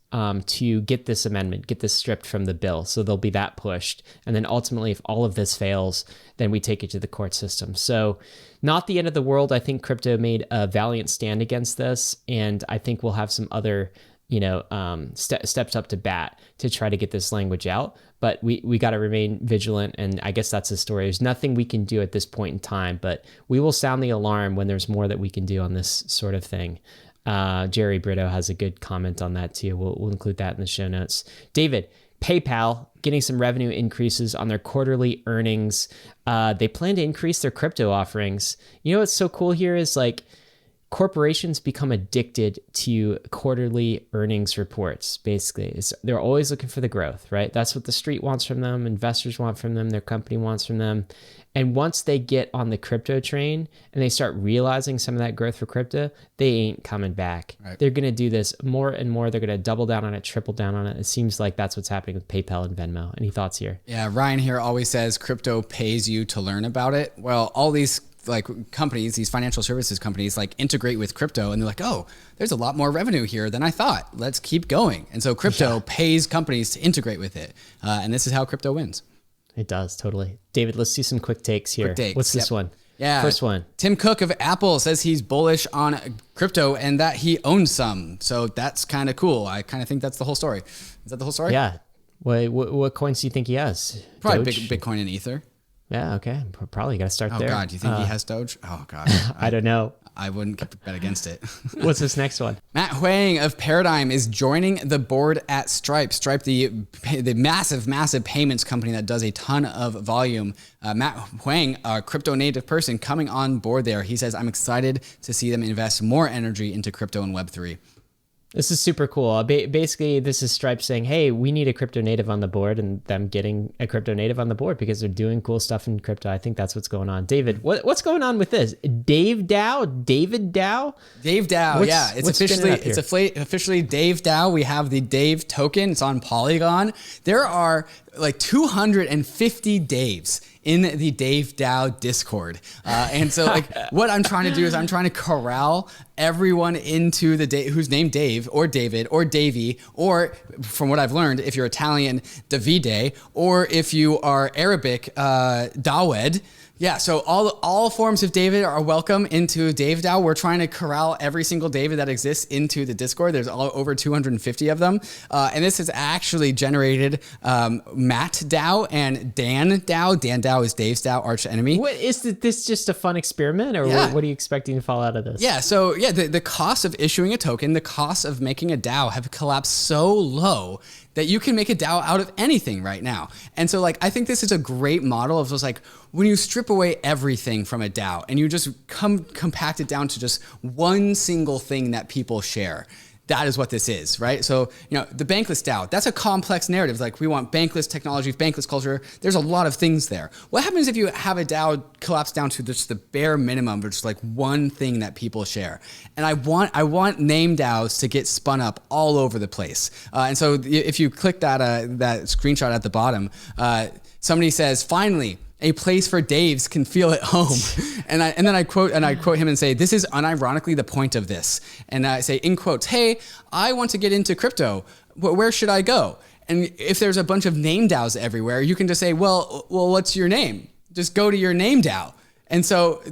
to get this amendment, get this stripped from the bill. So there'll be that pushed. And then ultimately, if all of this fails, then we take it to the court system. So not the end of the world. I think crypto made a valiant stand against this, and I think we'll have some other steps up to bat to try to get this language out. But we got to remain vigilant, and I guess that's the story. There's nothing we can do at this point in time, but we will sound the alarm when there's more that we can do on this sort of thing. Jerry Brito has a good comment on that too. We'll include that in the show notes. David, PayPal getting some revenue increases on their quarterly earnings. They plan to increase their crypto offerings. You know what's so cool here is like, corporations become addicted to quarterly earnings reports. Basically, they're always looking for the growth, right? That's what the street wants from them, investors want from them, their company wants from them. And once they get on the crypto train and they start realizing some of that growth for crypto, they ain't coming back. Right. They're going to do this more and more. They're going to double down on it, triple down on it. It seems like that's what's happening with PayPal and Venmo. Any thoughts here? Yeah, Ryan here always says crypto pays you to learn about it. Well, all these like companies, these financial services companies, like integrate with crypto, and they're like, oh, there's a lot more revenue here than I thought. Let's keep going. And so crypto pays companies to integrate with it. And this is how crypto wins. It does, totally. David, let's do some quick takes here. What's this one? Yeah. First one. Tim Cook of Apple says he's bullish on crypto and that he owns some. So that's kind of cool. I kind of think that's the whole story. Is that the whole story? Yeah. What coins do you think he has? Probably Doge? Bitcoin and Ether. Yeah, okay. Probably got to start Oh, there. God. Do you think he has Doge? Oh, God. I don't know. I wouldn't bet against it. What's this next one? Matt Huang of Paradigm is joining the board at Stripe. Stripe, the massive payments company that does a ton of volume. Matt Huang, a crypto native person, coming on board there. He says, I'm excited to see them invest more energy into crypto and Web3. This is super cool. Basically, this is Stripe saying, hey, we need a crypto native on the board, and them getting a crypto native on the board because they're doing cool stuff in crypto. I think that's what's going on. David, what's going on with this? DaveDAO? DaveDAO? DaveDAO, yeah. It's officially DaveDAO. We have the Dave token. It's on Polygon. There are like 250 Daves in the DaveDAO Discord. And so like what I'm trying to do is I'm trying to corral everyone into who's named Dave or David or Davey, or from what I've learned, if you're Italian, Davide, or if you are Arabic, Dawed. Yeah, so all forms of David are welcome into DaveDAO. We're trying to corral every single David that exists into the Discord. There's over 250 of them. And this has actually generated Matt DAO and Dan DAO. Dan DAO is Dave's DAO arch enemy. What is this just a fun experiment, or what are you expecting to fall out of this? Yeah, so the cost of issuing a token, the cost of making a DAO have collapsed so low that you can make a DAO out of anything right now. And so like, I think this is a great model of just like, when you strip away everything from a DAO and you just compact it down to just one single thing that people share. That is what this is, right? So, the Bankless DAO, that's a complex narrative. Like, we want Bankless technology, Bankless culture. There's a lot of things there. What happens if you have a DAO collapse down to just the bare minimum, but just like one thing that people share? And I want name DAOs to get spun up all over the place. And so if you click that screenshot at the bottom, somebody says, finally, a place for Daves can feel at home. And then I quote him and say, this is unironically the point of this. And I say in quotes, hey, I want to get into crypto. Where should I go? And if there's a bunch of name DAOs everywhere, you can just say, well, what's your name? Just go to your name DAO. And so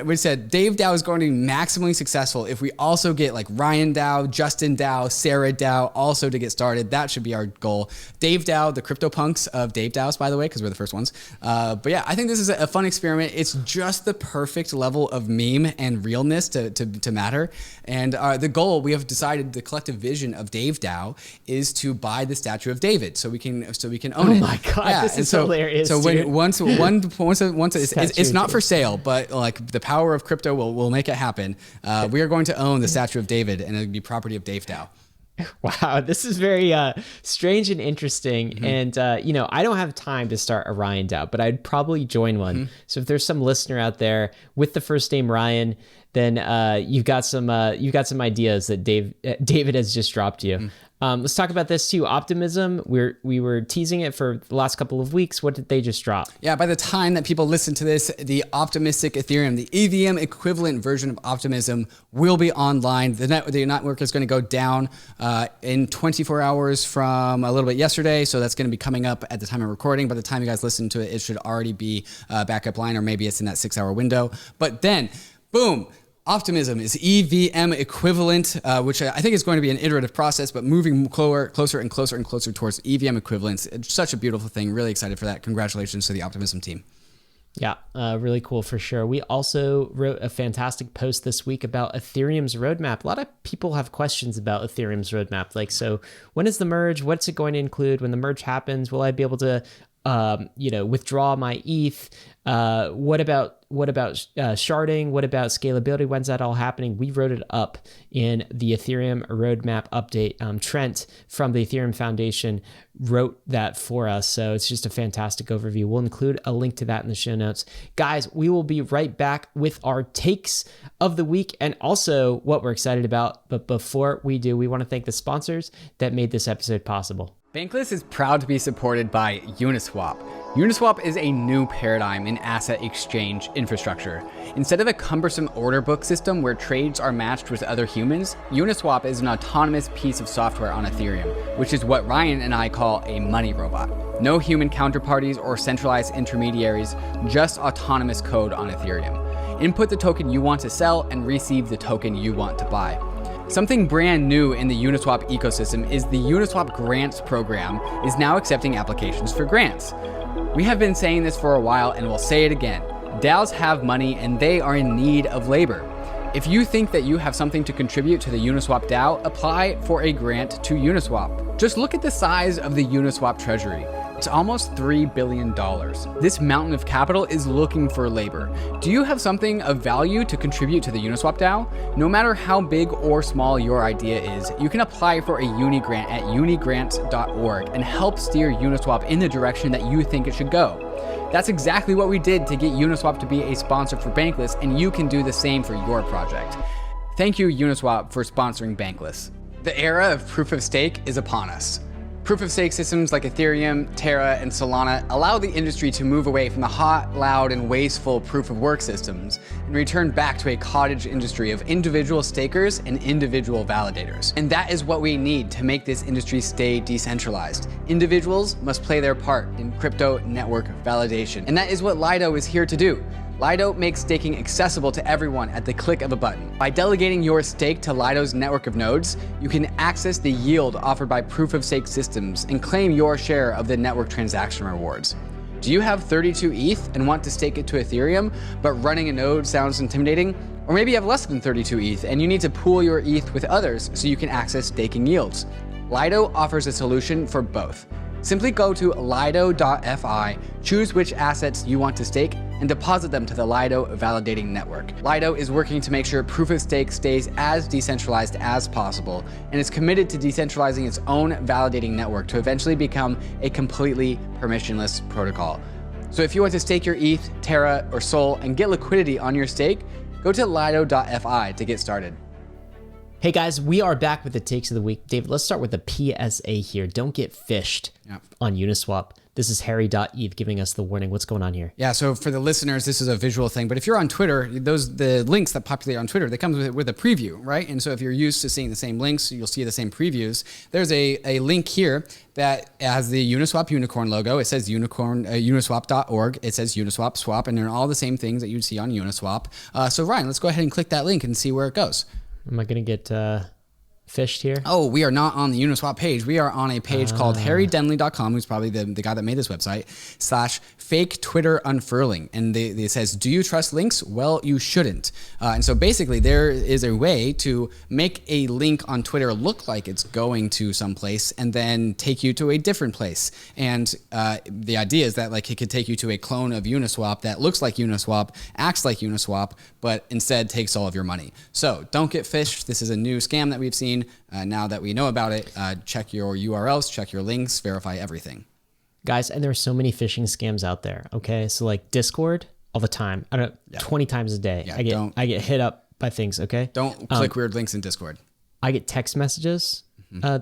we said DaveDAO is going to be maximally successful if we also get like Ryan DAO, Justin DAO, Sarah DAO also to get started. That should be our goal. DaveDAO, the CryptoPunks of DaveDAOs, by the way, because we're the first ones. But yeah, I think this is a fun experiment. It's just the perfect level of meme and realness to matter. And the goal, we have decided, the collective vision of DaveDAO is to buy the statue of David so we can own it. Oh my God, this is hilarious. So once it's not for sale, but like the power of crypto will make it happen. We are going to own the statue of David, and it'll be property of DaveDAO. Wow, this is very strange and interesting. Mm-hmm. And, I don't have time to start a Ryan DAO, but I'd probably join one. Mm-hmm. So if there's some listener out there with the first name Ryan, then you've got some ideas that David has just dropped you. Mm-hmm. Let's talk about this too. Optimism. We were teasing it for the last couple of weeks. What did they just drop? Yeah, by the time that people listen to this, the optimistic Ethereum, the EVM equivalent version of Optimism, will be online. The network is going to go down in 24 hours from a little bit yesterday. So that's going to be coming up at the time of recording. By the time you guys listen to it, it should already be back up line, or maybe it's in that 6-hour window. But then, boom. Optimism is EVM equivalent, which I think is going to be an iterative process, but moving closer and closer towards EVM equivalence. It's such a beautiful thing. Really excited for that. Congratulations to the Optimism team. Yeah, really cool for sure. We also wrote a fantastic post this week about Ethereum's roadmap. A lot of people have questions about Ethereum's roadmap. Like, so when is the merge? What's it going to include? When the merge happens, will I be able to withdraw my ETH? What about sharding? What about scalability? When's that all happening? We wrote it up in the Ethereum roadmap update. Trent from the Ethereum Foundation wrote that for us. So it's just a fantastic overview. We'll include a link to that in the show notes. Guys, we will be right back with our takes of the week and also what we're excited about. But before we do, we want to thank the sponsors that made this episode possible. Bankless is proud to be supported by Uniswap. Uniswap is a new paradigm in asset exchange infrastructure. Instead of a cumbersome order book system where trades are matched with other humans, Uniswap is an autonomous piece of software on Ethereum, which is what Ryan and I call a money robot. No human counterparties or centralized intermediaries, just autonomous code on Ethereum. Input the token you want to sell and receive the token you want to buy. Something brand new in the Uniswap ecosystem is the Uniswap Grants program is now accepting applications for grants. We have been saying this for a while and we'll say it again. DAOs have money and they are in need of labor. If you think that you have something to contribute to the Uniswap DAO, apply for a grant to Uniswap. Just look at the size of the Uniswap treasury. It's almost $3 billion. This mountain of capital is looking for labor. Do you have something of value to contribute to the Uniswap DAO? No matter how big or small your idea is, you can apply for a uni grant at unigrants.org and help steer Uniswap in the direction that you think it should go. That's exactly what we did to get Uniswap to be a sponsor for Bankless, and you can do the same for your project. Thank you, Uniswap, for sponsoring Bankless. The era of proof of stake is upon us. Proof of stake systems like Ethereum, Terra, and Solana allow the industry to move away from the hot, loud, and wasteful proof of work systems and return back to a cottage industry of individual stakers and individual validators. And that is what we need to make this industry stay decentralized. Individuals must play their part in crypto network validation. And that is what LIDO is here to do. LIDO makes staking accessible to everyone at the click of a button. By delegating your stake to LIDO's network of nodes, you can access the yield offered by proof-of-stake systems and claim your share of the network transaction rewards. Do you have 32 ETH and want to stake it to Ethereum, but running a node sounds intimidating? Or maybe you have less than 32 ETH and you need to pool your ETH with others so you can access staking yields. LIDO offers a solution for both. Simply go to lido.fi, choose which assets you want to stake, and deposit them to the LIDO validating network. LIDO is working to make sure proof of stake stays as decentralized as possible, and is committed to decentralizing its own validating network to eventually become a completely permissionless protocol. So if you want to stake your ETH, Terra, or Sol and get liquidity on your stake, go to lido.fi to get started. Hey guys, we are back with the takes of the week. David, let's start with the PSA here. Don't get phished on Uniswap. This is Harry.eth giving us the warning. What's going on here? Yeah, so for the listeners, this is a visual thing, but if you're on Twitter, the links that populate on Twitter, they come with a preview, right? And so if you're used to seeing the same links, you'll see the same previews. There's a link here that has the Uniswap unicorn logo. It says uniswap.org. It says Uniswap swap, and they're all the same things that you'd see on Uniswap. So Ryan, let's go ahead and click that link and see where it goes. Am I going to get phished here? Oh, we are not on the Uniswap page. We are on a page called harrydenley.com, who's probably the guy that made this website, /fake Twitter unfurling. And it says, do you trust links? Well, you shouldn't. And so basically there is a way to make a link on Twitter look like it's going to some place and then take you to a different place. And the idea is that like it could take you to a clone of Uniswap that looks like Uniswap, acts like Uniswap, but instead takes all of your money. So don't get phished. This is a new scam that we've seen. Now that we know about it, check your URLs, check your links, verify everything. Guys, and there are so many phishing scams out there, okay? So like Discord, all the time. I don't know, 20 times a day. Yeah, I get hit up by things, okay? Don't click weird links in Discord. I get text messages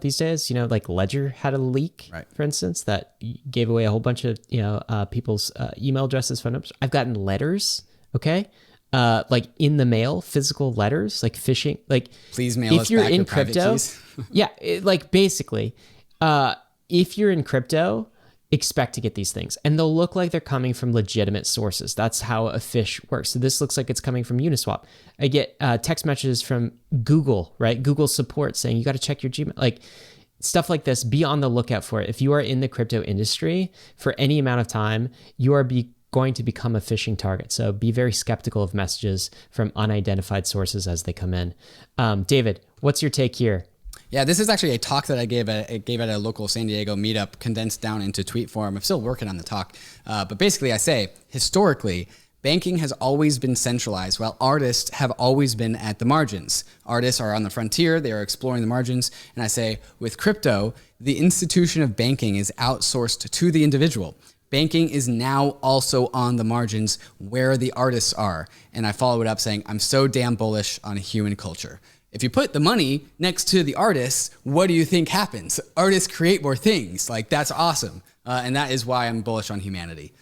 these days. You know, like Ledger had a leak, for instance, that gave away a whole bunch of, people's email addresses, phone numbers. I've gotten letters, okay? Like in the mail, physical letters, like phishing, like please mail us back your private keys. Basically, if you're in crypto, expect to get these things, and they'll look like they're coming from legitimate sources. That's how a phish works. So this looks like it's coming from Uniswap. I get text messages from Google, right? Google support saying you got to check your Gmail, like stuff like this. Be on the lookout for it. If you are in the crypto industry for any amount of time, you are going to become a phishing target. So be very skeptical of messages from unidentified sources as they come in. David, what's your take here? Yeah, this is actually a talk that I gave at a local San Diego meetup, condensed down into tweet form. I'm still working on the talk. But basically I say, historically, banking has always been centralized, while artists have always been at the margins. Artists are on the frontier, they are exploring the margins. And I say, with crypto, the institution of banking is outsourced to the individual. Banking is now also on the margins where the artists are. And I follow it up saying, I'm so damn bullish on human culture. If you put the money next to the artists, what do you think happens? Artists create more things. Like, that's awesome. And that is why I'm bullish on humanity.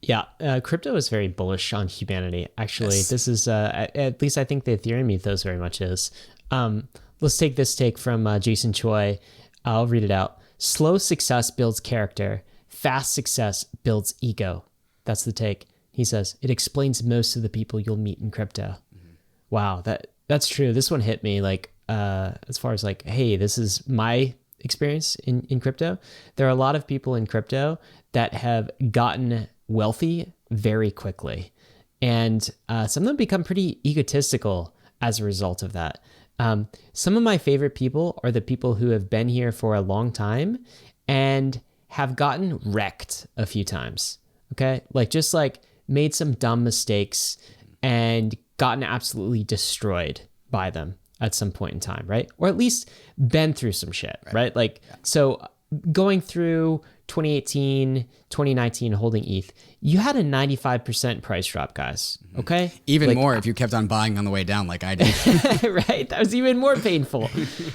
Yeah, crypto is very bullish on humanity. Actually, Yes. This is, at least I think the Ethereum ethos very much is. Let's take this take from Jason Choi. I'll read it out. Slow success builds character. Fast success builds ego. That's the take. He says, it explains most of the people you'll meet in crypto. Mm-hmm. Wow, that's true. This one hit me like as far as like, hey, this is my experience in crypto. There are a lot of people in crypto that have gotten wealthy very quickly. And some of them become pretty egotistical as a result of that. Some of my favorite people are the people who have been here for a long time and have gotten wrecked a few times. Okay. Like just like made some dumb mistakes and gotten absolutely destroyed by them at some point in time. Right. Or at least been through some shit. Right. Like, so going through 2018, 2019 holding ETH, you had a 95% price drop, guys. Okay. Even like, more if you kept on buying on the way down like I did. Right. That was even more painful.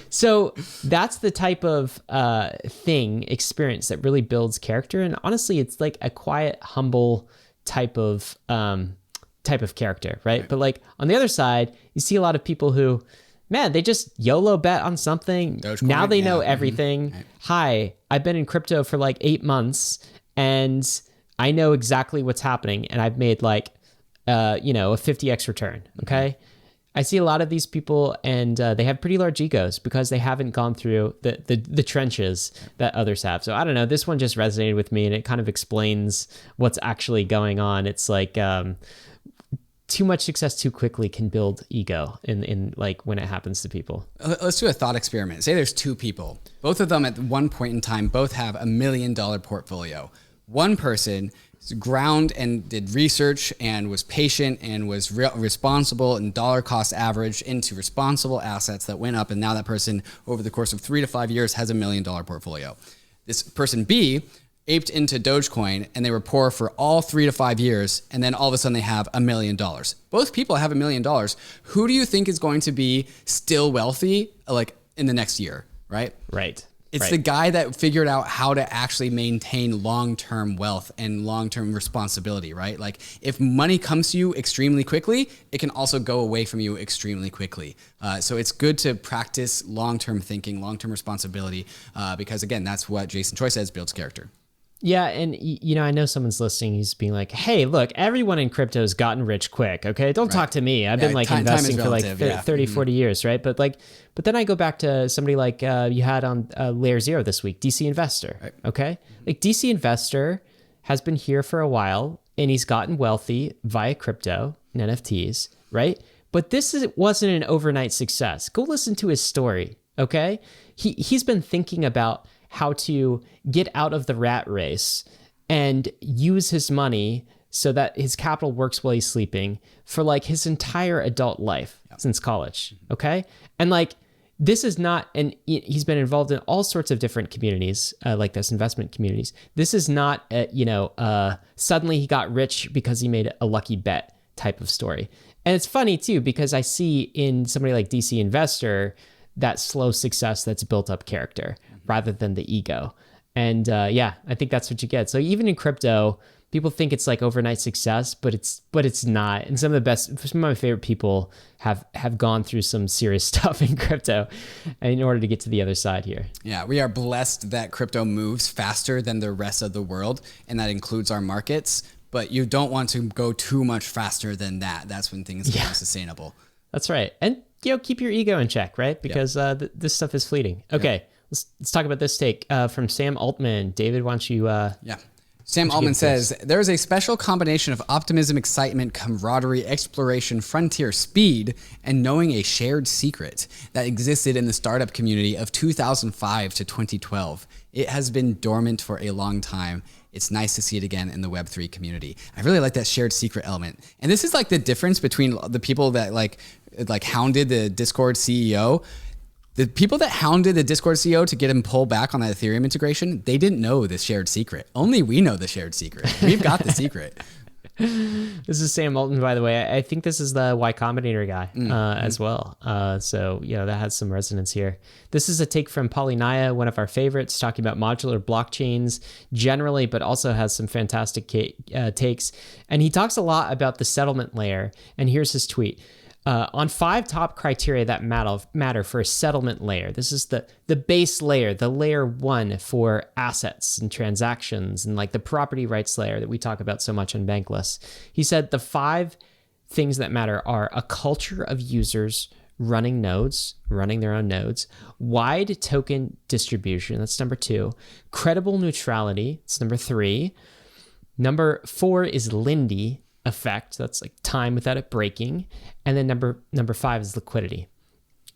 So that's the type of experience that really builds character. And honestly, it's like a quiet, humble type of character, right? But like on the other side, you see a lot of people who, man, they just YOLO bet on something. Dogecoin, now they know everything. Right. Hi, I've been in crypto for like 8 months and I know exactly what's happening. And I've made like, a 50x return. Okay. I see a lot of these people and they have pretty large egos because they haven't gone through the trenches that others have. So I don't know, this one just resonated with me and it kind of explains what's actually going on. It's like, too much success too quickly can build ego in like when it happens to people. Let's do a thought experiment. Say there's two people. Both of them at one point in time both have $1 million portfolio. One person ground and did research and was patient and was responsible and dollar cost average into responsible assets that went up. And now that person over the course of 3 to 5 years has $1 million portfolio. This person B aped into Dogecoin and they were poor for all 3 to 5 years. And then all of a sudden they have $1 million. Both people have $1 million. Who do you think is going to be still wealthy like in the next year? Right? Right. It's the guy that figured out how to actually maintain long-term wealth and long-term responsibility, right? Like if money comes to you extremely quickly, it can also go away from you extremely quickly. So it's good to practice long-term thinking, long-term responsibility, because again, that's what Jason Choi says builds character. Yeah. And, I know someone's listening. He's being like, hey, look, everyone in crypto has gotten rich quick. Okay. Don't talk to me. I've been like investing for like 30, 40 years. Right. But then I go back to somebody like you had on Layer Zero this week, DC Investor. Right. Okay. Like DC Investor has been here for a while and he's gotten wealthy via crypto and NFTs. Right. But wasn't an overnight success. Go listen to his story. Okay. He's been thinking about how to get out of the rat race and use his money so that his capital works while he's sleeping for like his entire adult life since college. Okay. And like, this is not, and he's been involved in all sorts of different communities, like this investment communities. This is not, suddenly he got rich because he made a lucky bet type of story. And it's funny too, because I see in somebody like DC Investor, that slow success that's built up character rather than the ego. And I think that's what you get. So even in crypto, people think it's like overnight success, but it's not. And some of my favorite people have gone through some serious stuff in crypto in order to get to the other side here. Yeah, we are blessed that crypto moves faster than the rest of the world, and that includes our markets. But you don't want to go too much faster than that. That's when things get unsustainable. That's right. And keep your ego in check, right? Because this stuff is fleeting. Okay, let's talk about this take from Sam Altman. David, why don't you... Sam Altman says, there is a special combination of optimism, excitement, camaraderie, exploration, frontier, speed, and knowing a shared secret that existed in the startup community of 2005 to 2012. It has been dormant for a long time. It's nice to see it again in the Web3 community. I really like that shared secret element. And this is like the difference between the people that like hounded the Discord CEO. The people that hounded the Discord CEO to get him pulled back on that Ethereum integration, they didn't know the shared secret. Only we know the shared secret. We've got the secret. This is Sam Altman, by the way. I think this is the Y Combinator guy as well. So, that has some resonance here. This is a take from Polynia, one of our favorites, talking about modular blockchains generally, but also has some fantastic takes. And he talks a lot about the settlement layer. And here's his tweet. On 5 top criteria that matter for a settlement layer. This is the base layer, the layer 1 for assets and transactions and like the property rights layer that we talk about so much on Bankless. He said the 5 things that matter are a culture of users, running nodes, running their own nodes, wide token distribution, that's number 2, credible neutrality, it's number 3. Number 4 is Lindy effect, that's like time without it breaking. And then number 5 is liquidity.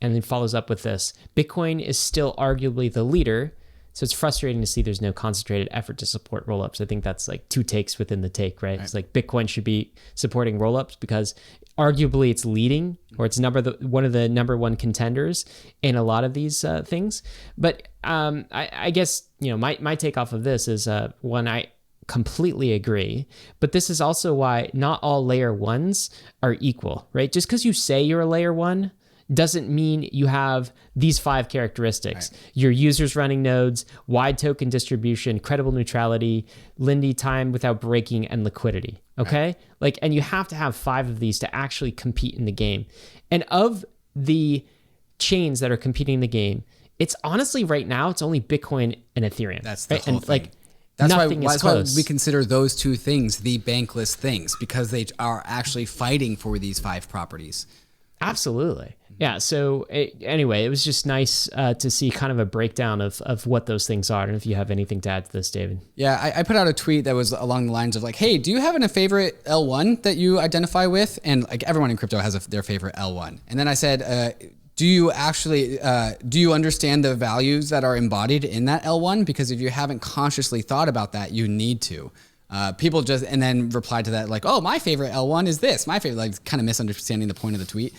And then follows up with this: Bitcoin is still arguably the leader, so it's frustrating to see there's no concentrated effort to support rollups. I think that's like 2 takes within the take, right? It's like Bitcoin should be supporting rollups because arguably it's leading, or it's one of the number 1 contenders in a lot of these things. But I guess, my take off of this is one, I completely agree, but this is also why not all layer 1s are equal, right? Just because you say you're a layer 1 doesn't mean you have these 5 characteristics. Right. Your users running nodes, wide token distribution, credible neutrality, Lindy time without breaking, and liquidity. Okay? Right. And you have to have 5 of these to actually compete in the game. And of the chains that are competing in the game, it's honestly right now, it's only Bitcoin and Ethereum. That's the right? whole And thing. That's why we consider those 2 things the bankless things, because they are actually fighting for these 5 properties. Absolutely. Yeah. So anyway, it was just nice to see kind of a breakdown of what those things are. And if you have anything to add to this, David. Yeah, I put out a tweet that was along the lines of like, hey, do you have a favorite L1 that you identify with? And like everyone in crypto has their favorite L1. And then I said, do you understand the values that are embodied in that L1? Because if you haven't consciously thought about that, you need to. People just, and then replied to that like, oh, my favorite L1 is this. My favorite, like kind of misunderstanding the point of the tweet.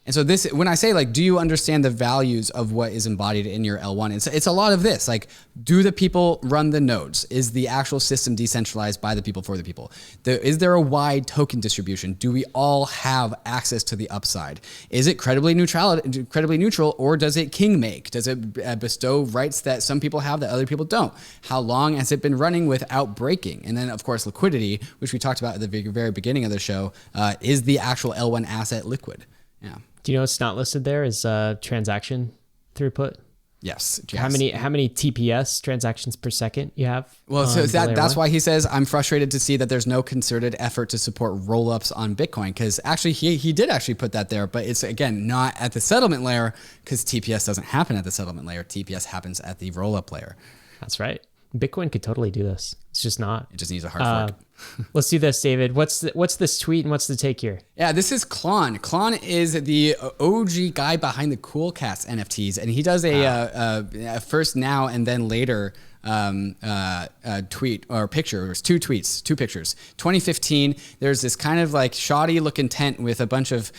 And so this, when I say like, do you understand the values of what is embodied in your L1? It's a lot of this, like, do the people run the nodes? Is the actual system decentralized by the people for the people? Is there a wide token distribution? Do we all have access to the upside? Is it credibly neutral, or does it king make? Does it bestow rights that some people have that other people don't? How long has it been running without breaking? And then of course, liquidity, which we talked about at the very beginning of the show, is the actual L1 asset liquid? Yeah. Do you know what's not listed there is transaction throughput? Yes. How many TPS, transactions per second, you have? Well, so that's why he says, I'm frustrated to see that there's no concerted effort to support rollups on Bitcoin, because actually he did actually put that there, but it's again not at the settlement layer, because TPS doesn't happen at the settlement layer. TPS happens at the rollup layer. That's right. Bitcoin could totally do this. It's just not. It just needs a hard fork. Let's do this, David. What's this tweet and what's the take here? Yeah, this is Klon. Klon is the OG guy behind the Cool Cats NFTs, and he does a first now and then later tweet or picture. There's 2 tweets, 2 pictures. 2015, there's this kind of like shoddy looking tent with a bunch of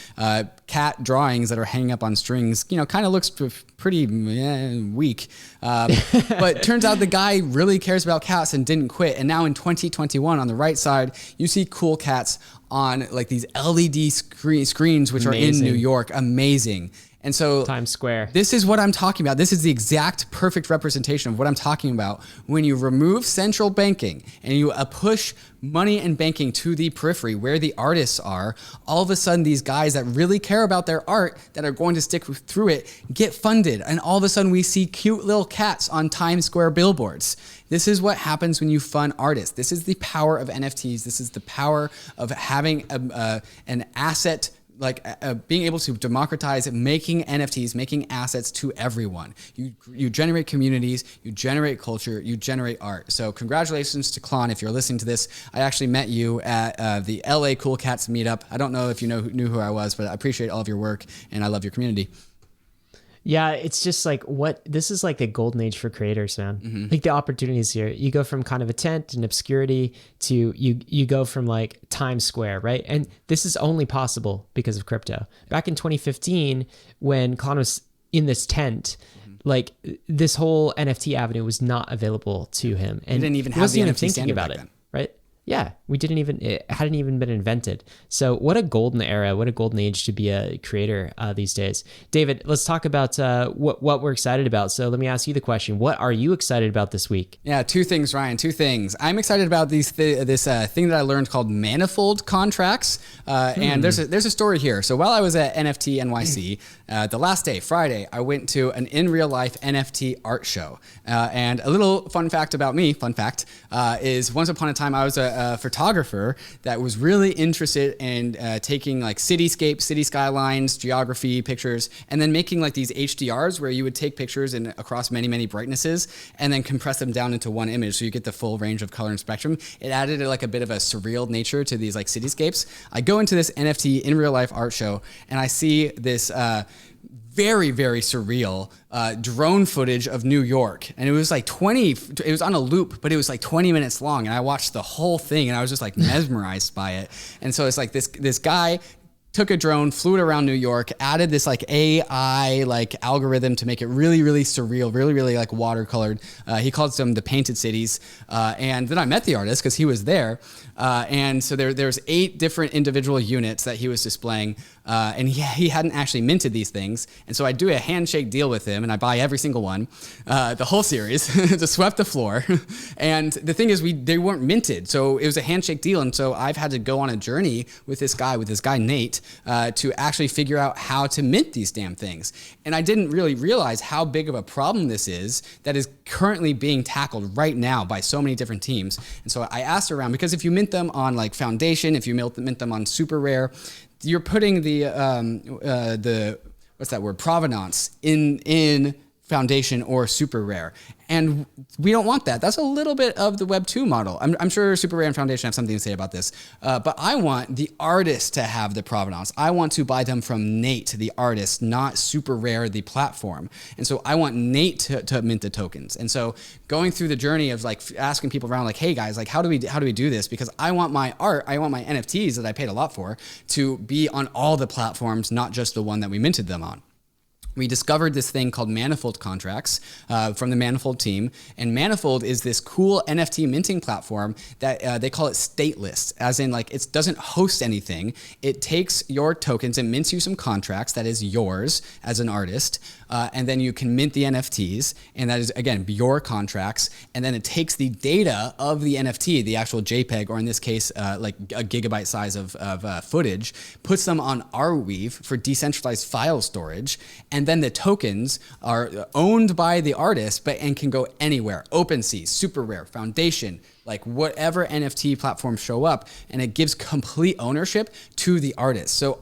cat drawings that are hanging up on strings. Kind of looks pretty weak. But turns out the guy really cares about cats and didn't quit. And now in 2021, on the right side, you see Cool Cats on like these LED screens, which are in New York. Amazing. And so Times Square. This is what I'm talking about. This is the exact perfect representation of what I'm talking about. When you remove central banking and you push money and banking to the periphery where the artists are, all of a sudden these guys that really care about their art, that are going to stick through it, get funded. And all of a sudden we see cute little cats on Times Square billboards. This is what happens when you fund artists. This is the power of NFTs. This is the power of having an asset, like being able to democratize making NFTs, making assets to everyone. You generate communities, you generate culture, you generate art. So congratulations to Klon if you're listening to this. I actually met you at the LA Cool Cats meetup. I don't know if you knew who I was, but I appreciate all of your work and I love your community. Yeah, it's just like this is like the golden age for creators, man. Mm-hmm. Like the opportunities here. You go from kind of a tent and obscurity to you go from like Times Square, right? And this is only possible because of crypto. Back in 2015, when Klon was in this tent, like this whole NFT avenue was not available to him. And he didn't even have the NFT standard about back it, then. right? Yeah, it hadn't even been invented. So what a golden era, what a golden age to be a creator these days. David, let's talk about what we're excited about. So let me ask you the question. What are you excited about this week? Yeah, 2 things, Ryan, 2 things. I'm excited about this thing that I learned called manifold contracts. And there's a story here. So while I was at NFT NYC, the last day, Friday, I went to an in real life NFT art show. And a little fun fact about me, is once upon a time I was a a photographer that was really interested in taking like cityscapes, city skylines, geography pictures, and then making like these HDRs where you would take pictures across many, many brightnesses and then compress them down into one image so you get the full range of color and spectrum. It added like a bit of a surreal nature to these like cityscapes. I go into this NFT in real life art show and I see this very, very surreal drone footage of New York. And it was like it was on a loop, but it was like 20 minutes long. And I watched the whole thing and I was just like mesmerized by it. And so it's like this guy took a drone, flew it around New York, added this like AI like algorithm to make it really, really surreal, really, really like watercolored. He calls them the painted cities. And then I met the artist because he was there. And so there's 8 different individual units that he was displaying. And he hadn't actually minted these things. And so I do a handshake deal with him and I buy every single one, the whole series, to swept the floor. And the thing is they weren't minted. So it was a handshake deal. And so I've had to go on a journey with this guy Nate, to actually figure out how to mint these damn things. And I didn't really realize how big of a problem this is that is currently being tackled right now by so many different teams. And so I asked around, because if you mint them on like Foundation, if you mint them on Super Rare, you're putting the what's that word, provenance in Foundation or Super Rare. And we don't want that. That's a little bit of the Web 2 model. I'm sure Super Rare and Foundation have something to say about this. But I want the artist to have the provenance. I want to buy them from Nate, the artist, not Super Rare, the platform. And so I want Nate to mint the tokens. And so going through the journey of like asking people around, like, hey guys, like how do we do this? Because I want my art, I want my NFTs that I paid a lot for to be on all the platforms, not just the one that we minted them on. We discovered this thing called Manifold contracts from the Manifold team. And Manifold is this cool NFT minting platform that they call it stateless, as in like it doesn't host anything. It takes your tokens and mints you some contracts that is yours as an artist. And then you can mint the NFTs. And that is, again, your contracts. And then it takes the data of the NFT, the actual JPEG, or in this case, like a gigabyte size of footage, puts them on ROEVE for decentralized file storage. And then the tokens are owned by the artist, and can go anywhere. OpenSea, Super Rare, Foundation, like whatever NFT platforms show up, and it gives complete ownership to the artist. So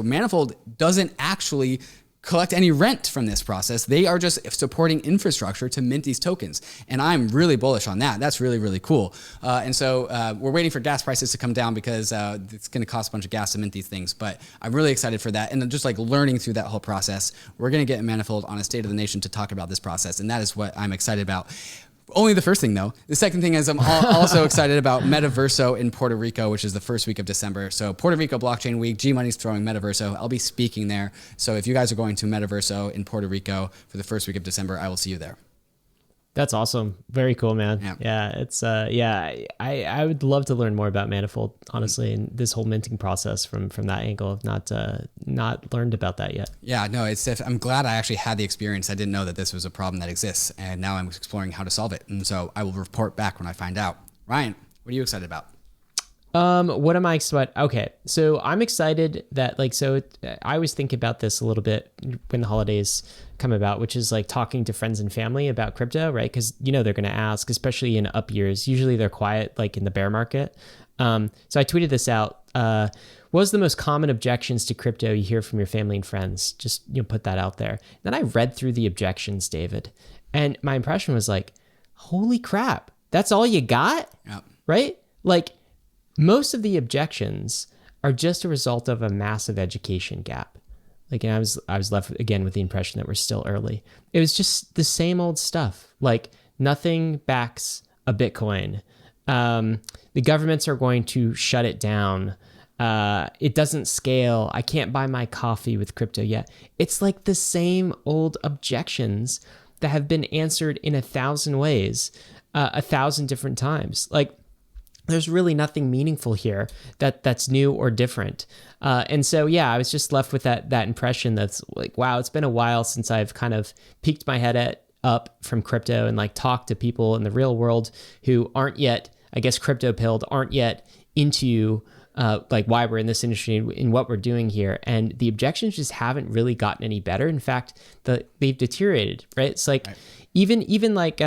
Manifold doesn't actually collect any rent from this process. They are just supporting infrastructure to mint these tokens. And I'm really bullish on that. That's really, really cool. And so we're waiting for gas prices to come down because it's going to cost a bunch of gas to mint these things. But I'm really excited for that. And then just like learning through that whole process, we're going to get Manifold on a State of the Nation to talk about this process. And that is what I'm excited about. Only the first thing, though. The second thing is I'm also excited about Metaverso in Puerto Rico, which is the first week of December. So Puerto Rico Blockchain Week, GEMINI's throwing Metaverso. I'll be speaking there. So if you guys are going to Metaverso in Puerto Rico for the first week of December, I will see you there. That's awesome. Very cool, man. Yeah, it's I would love to learn more about Manifold, honestly, and this whole minting process from that angle. I've not learned about that yet. Yeah, no, I'm glad I actually had the experience. I didn't know that this was a problem that exists, and now I'm exploring how to solve it. And so I will report back when I find out. Ryan, what are you excited about? What am I excited? Okay, so I'm excited that I always think about this a little bit when the holidays come about, which is like talking to friends and family about crypto, right? Because they're going to ask, especially in up years. Usually they're quiet, like in the bear market. So I tweeted this out. What was the most common objections to crypto you hear from your family and friends? Just put that out there. Then I read through the objections, David, and my impression was like, holy crap, that's all you got? Yep. Right? Like, most of the objections are just a result of a massive education gap. And I was left again with the impression that we're still early. It was just the same old stuff. Like, nothing backs a Bitcoin. The governments are going to shut it down. It doesn't scale. I can't buy my coffee with crypto yet. It's like the same old objections that have been answered in 1,000 ways, 1,000 different times. Like, there's really nothing meaningful here that's new or different. And so, yeah, I was just left with that impression that's like, wow, it's been a while since I've kind of peeked my head up from crypto and like talked to people in the real world who aren't yet, I guess, crypto pilled, aren't yet into like why we're in this industry and what we're doing here. And the objections just haven't really gotten any better. In fact, they've deteriorated, right? It's like, right. even like,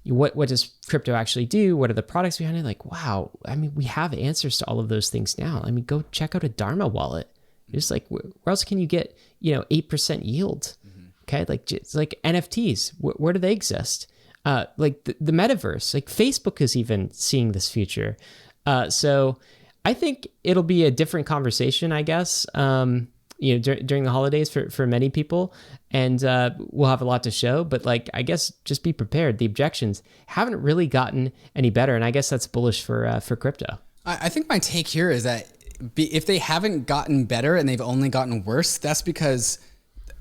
what does crypto actually do? What are the products behind it? Like, wow, I mean, we have answers to all of those things now. I mean, go check out a Dharma wallet. Just like, where else can you get, 8% yield? Okay. Like, it's like NFTs, where do they exist? Like the metaverse, like Facebook is even seeing this future. So I think it'll be a different conversation, I guess, during the holidays for many people. And we'll have a lot to show, but like, I guess just be prepared. The objections haven't really gotten any better. And I guess that's bullish for crypto. I think my take here is that if they haven't gotten better and they've only gotten worse, that's because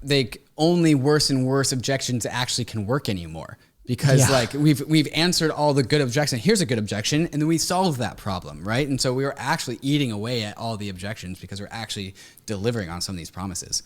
they only worse and worse objections actually can work anymore. Because like we've answered all the good objections. Here's a good objection, and then we solved that problem, right? And so we were actually eating away at all the objections because we're actually delivering on some of these promises.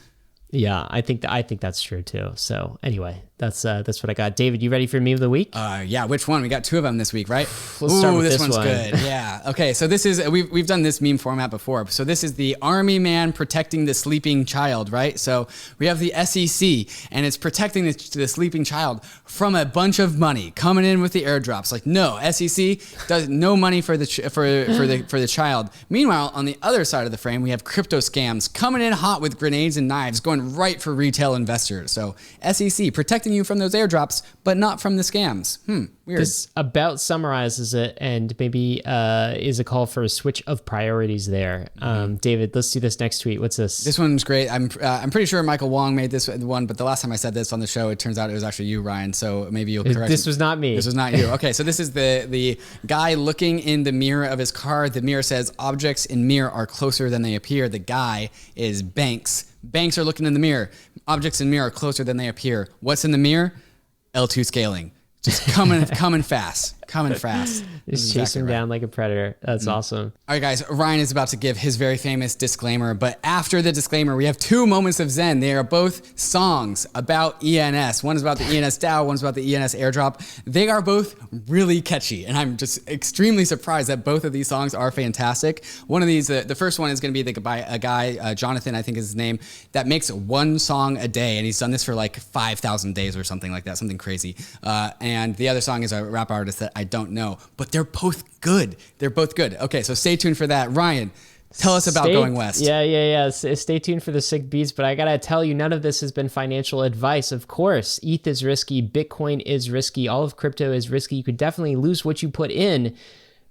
Yeah, I think that's true too. So anyway, that's what I got. David, you ready for meme of the week? Yeah. Which one? We got 2 of them this week, right? Let's start with this one's one. Good. Yeah. Okay. So this is we've done this meme format before. So this is the army man protecting the sleeping child, right? So we have the SEC, and it's protecting the sleeping child from a bunch of money coming in with the airdrops. Like, no, SEC does no money for the child. Meanwhile, on the other side of the frame, we have crypto scams coming in hot with grenades and knives, going right for retail investors. So SEC protecting you from those airdrops, but not from the scams. Weird. This about summarizes it, and maybe is a call for a switch of priorities there. David, let's do this next tweet. What's this? This one's great. I'm pretty sure Michael Wong made this one, but the last time I said this on the show, it turns out it was actually you, Ryan. So maybe you'll correct me. This was not me. This was not you. Okay, so this is the guy looking in the mirror of his car. The mirror says, "Objects in mirror are closer than they appear." The guy is Banks. Banks are looking in the mirror. Objects in mirror are closer than they appear. What's in the mirror? L2 scaling. Just coming fast. Just chase him down like a predator. That's awesome. All right, guys, Ryan is about to give his very famous disclaimer, but after the disclaimer, we have 2 moments of Zen. They are both songs about ENS. One is about the ENS DAO, one's about the ENS Airdrop. They are both really catchy, and I'm just extremely surprised that both of these songs are fantastic. One of these, the first one is going to be by a guy, Jonathan, I think is his name, that makes 1 song a day, and he's done this for like 5,000 days or something like that, something crazy. And the other song is a rap artist that I don't know, but they're both good. Okay, so stay tuned for that. Ryan, tell us about Going West. Yeah. Stay tuned for the sick beats, but I gotta tell you, none of this has been financial advice. Of course, ETH is risky, Bitcoin is risky, all of crypto is risky. You could definitely lose what you put in.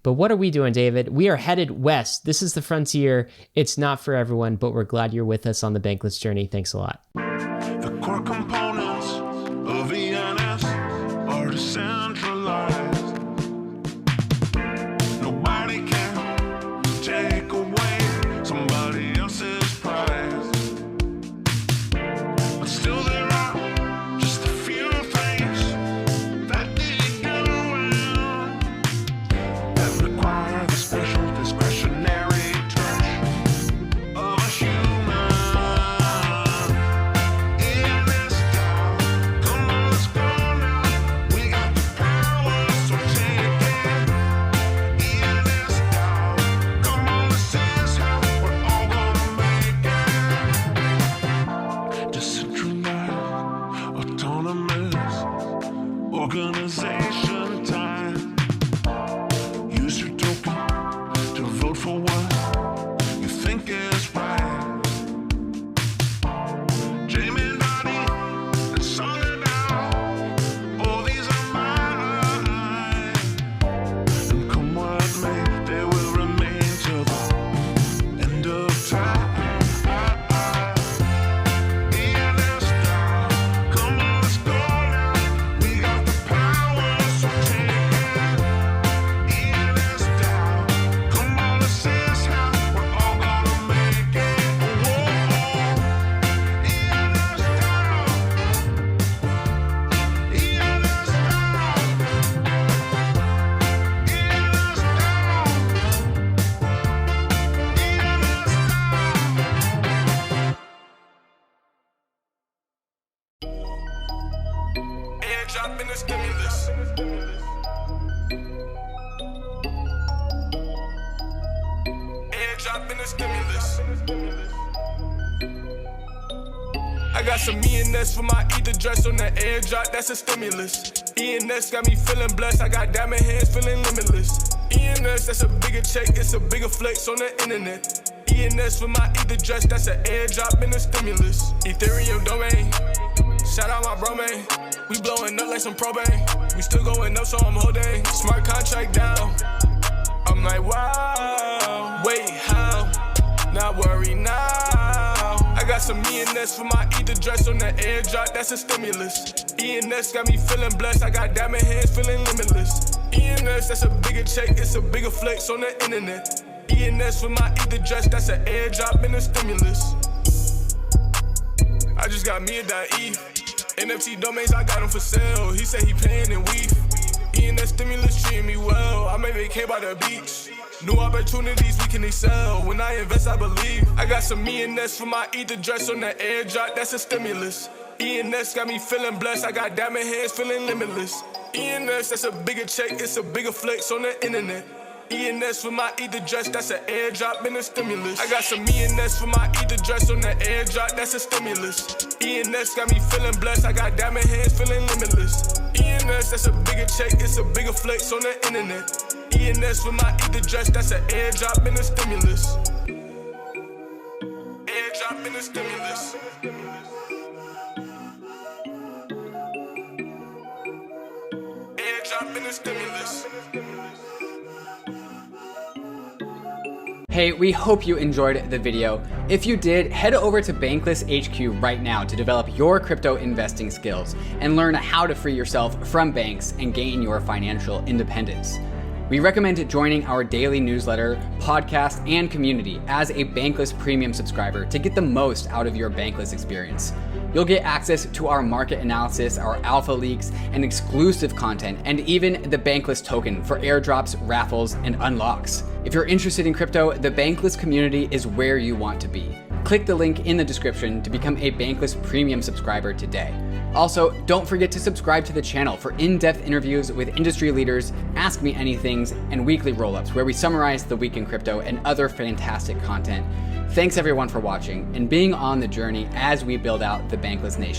But what are we doing, David? We are headed west. This is the frontier. It's not for everyone, but we're glad you're with us on the Bankless journey. Thanks a lot. The core components of ENS are decentralized. Nobody can take away somebody else's prize. But still there are just a few things that didn't get around that require the special discretionary touch of a human. ENS DAO, come on, let's go now. We got the power, so take it. ENS DAO, come on, this is how we're all gonna make it. Decentralized, autonomous, organization time. Use your token to vote for what you think is right. GEMINI and Sotheby, all these are mine. And come what may, they will remain till the end of time. ENS DAO, come on, let's go now. We got the power, so take it. ENS DAO, come on, this is how we're all gonna make it. Whoa, ENS DAO, ENS DAO, ENS DAO. Airdrop in the stimulus. Airdrop in the stimulus. I got some ENS for my ETH address on the airdrop, that's a stimulus. ENS got me feeling blessed. I got diamond hands feeling limitless. ENS, that's a bigger check, it's a bigger flex on the internet. ENS for my ETH dress, that's an airdrop and a stimulus. Ethereum domain, shout out my bro man. We blowing up like some propane. We still going up, so I'm holding. Smart contract down. I'm like, wow. Wait, how? Not worry now. I got some ENS for my ETH dress on the airdrop, that's a stimulus. ENS got me feeling blessed. I got diamond hands feeling limitless. ENS, that's a bigger check, it's a bigger flex on the internet. ENS for my ETH dress, that's an airdrop and a stimulus. I just got me a DAI. NFT domains, I got them for sale. He said he paying in weave. ENS stimulus treating me well. I made vacay by the beach. New opportunities we can excel. When I invest, I believe. I got some ENS for my ETH dress on the airdrop, that's a stimulus. ENS got me feeling blessed. I got diamond hands feeling limitless. ENS, that's a bigger check, it's a bigger flex on the internet. ENS for my ETH dress, that's an airdrop and a stimulus. I got some ENS for my ETH dress on the airdrop, that's a stimulus. ENS got me feeling blessed. I got diamond hands feeling limitless. ENS, that's a bigger check, it's a bigger flex on the internet. ENS for my ETH dress, that's an airdrop and a stimulus. Airdrop and a stimulus. Airdrop and a stimulus. Hey, we hope you enjoyed the video. If you did, head over to Bankless HQ right now to develop your crypto investing skills and learn how to free yourself from banks and gain your financial independence. We recommend joining our daily newsletter, podcast, and community as a Bankless Premium subscriber to get the most out of your Bankless experience. You'll get access to our market analysis, our alpha leaks, and exclusive content, and even the Bankless token for airdrops, raffles, and unlocks. If you're interested in crypto, the Bankless community is where you want to be. Click the link in the description to become a Bankless Premium subscriber today. Also, don't forget to subscribe to the channel for in-depth interviews with industry leaders, Ask Me Anythings, and weekly roll-ups where we summarize the week in crypto and other fantastic content. Thanks everyone for watching and being on the journey as we build out the Bankless Nation.